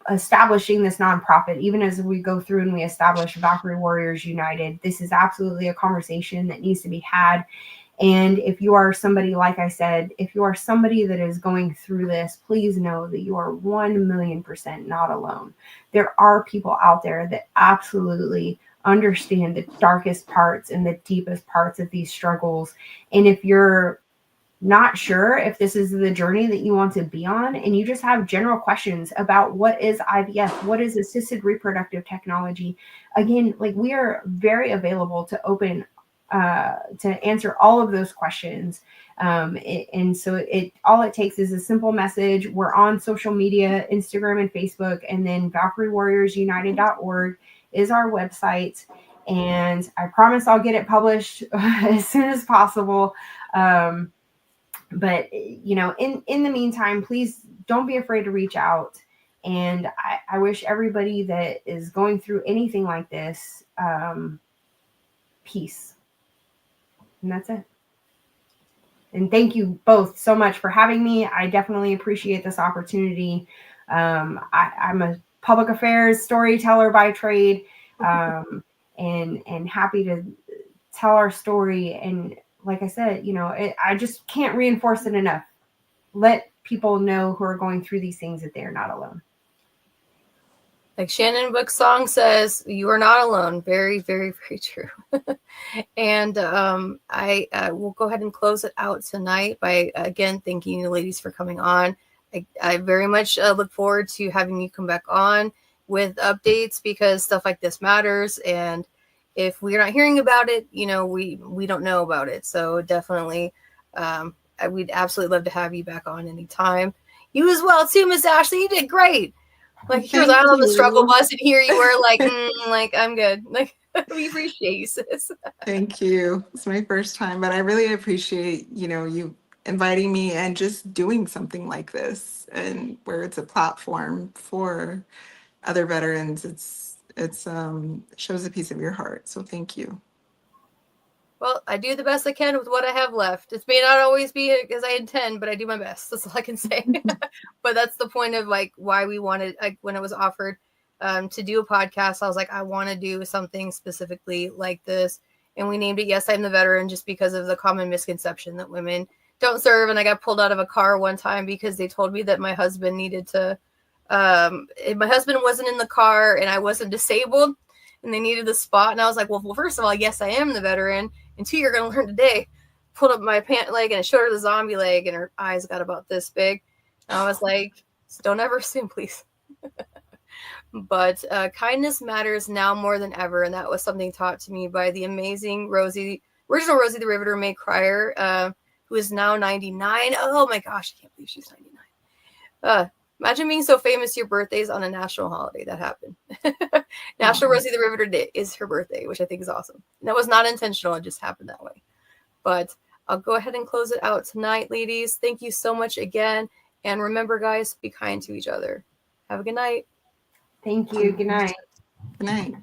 Speaker 4: establishing this nonprofit, even as we go through and we establish Valkyrie Warriors United, this is absolutely a conversation that needs to be had. And if you are somebody, like I said, if you are somebody that is going through this, please know that you are 1,000,000% not alone. There are people out there that absolutely understand the darkest parts and the deepest parts of these struggles. And if you're not sure if this is the journey that you want to be on, and you just have general questions about what is IVF, what is assisted reproductive technology, again, like, we are very available to open to answer all of those questions. And so all it takes is a simple message. We're on social media, Instagram and Facebook, and then ValkyrieWarriorsUnited.org is our website. And I promise I'll get it published as soon as possible. But, in the meantime, please don't be afraid to reach out. And I wish everybody that is going through anything like this, peace. And that's it. And thank you both so much for having me. I definitely appreciate this opportunity. I'm a public affairs storyteller by trade, and happy to tell our story. And like I said, I just can't reinforce it enough. Let people know who are going through these things that they're not alone.
Speaker 2: Like Shannon Book's song says, you are not alone. Very, very, very true. And I will go ahead and close it out tonight by, again, thanking you ladies for coming on. I very much look forward to having you come back on with updates, because stuff like this matters. And if we're not hearing about it, we don't know about it. So definitely, we'd absolutely love to have you back on anytime. You as well, too, Miss Ashley. You did great. Like, here was I on the struggle bus, and here you were like, like, I'm good. Like, we appreciate you, sis.
Speaker 3: Thank you. It's my first time, but I really appreciate, you inviting me and just doing something like this, and where it's a platform for other veterans. It shows a piece of your heart. So thank you.
Speaker 2: Well, I do the best I can with what I have left. It may not always be as I intend, but I do my best. That's all I can say. But that's the point of like why we wanted, like when it was offered to do a podcast, I was like, I want to do something specifically like this. And we named it Yes, I'm the Veteran, just because of the common misconception that women don't serve. And I got pulled out of a car one time because they told me that my husband needed to, my husband wasn't in the car and I wasn't disabled and they needed the spot. And I was like, well, first of all, yes, I am the veteran. And two, you're going to learn today. Pulled up my pant leg and I showed her the zombie leg and her eyes got about this big. And I was like, don't ever assume, please. But kindness matters now more than ever. And that was something taught to me by the amazing original Rosie the Riveter, May Cryer, who is now 99. Oh my gosh, I can't believe she's 99. Imagine being so famous your birthday's on a national holiday. That happened. National Rosie the Riveter Day is her birthday, which I think is awesome. And that was not intentional. It just happened that way. But I'll go ahead and close it out tonight, ladies. Thank you so much again. And remember, guys, be kind to each other. Have a good night.
Speaker 4: Thank you. Good night.
Speaker 3: Good night.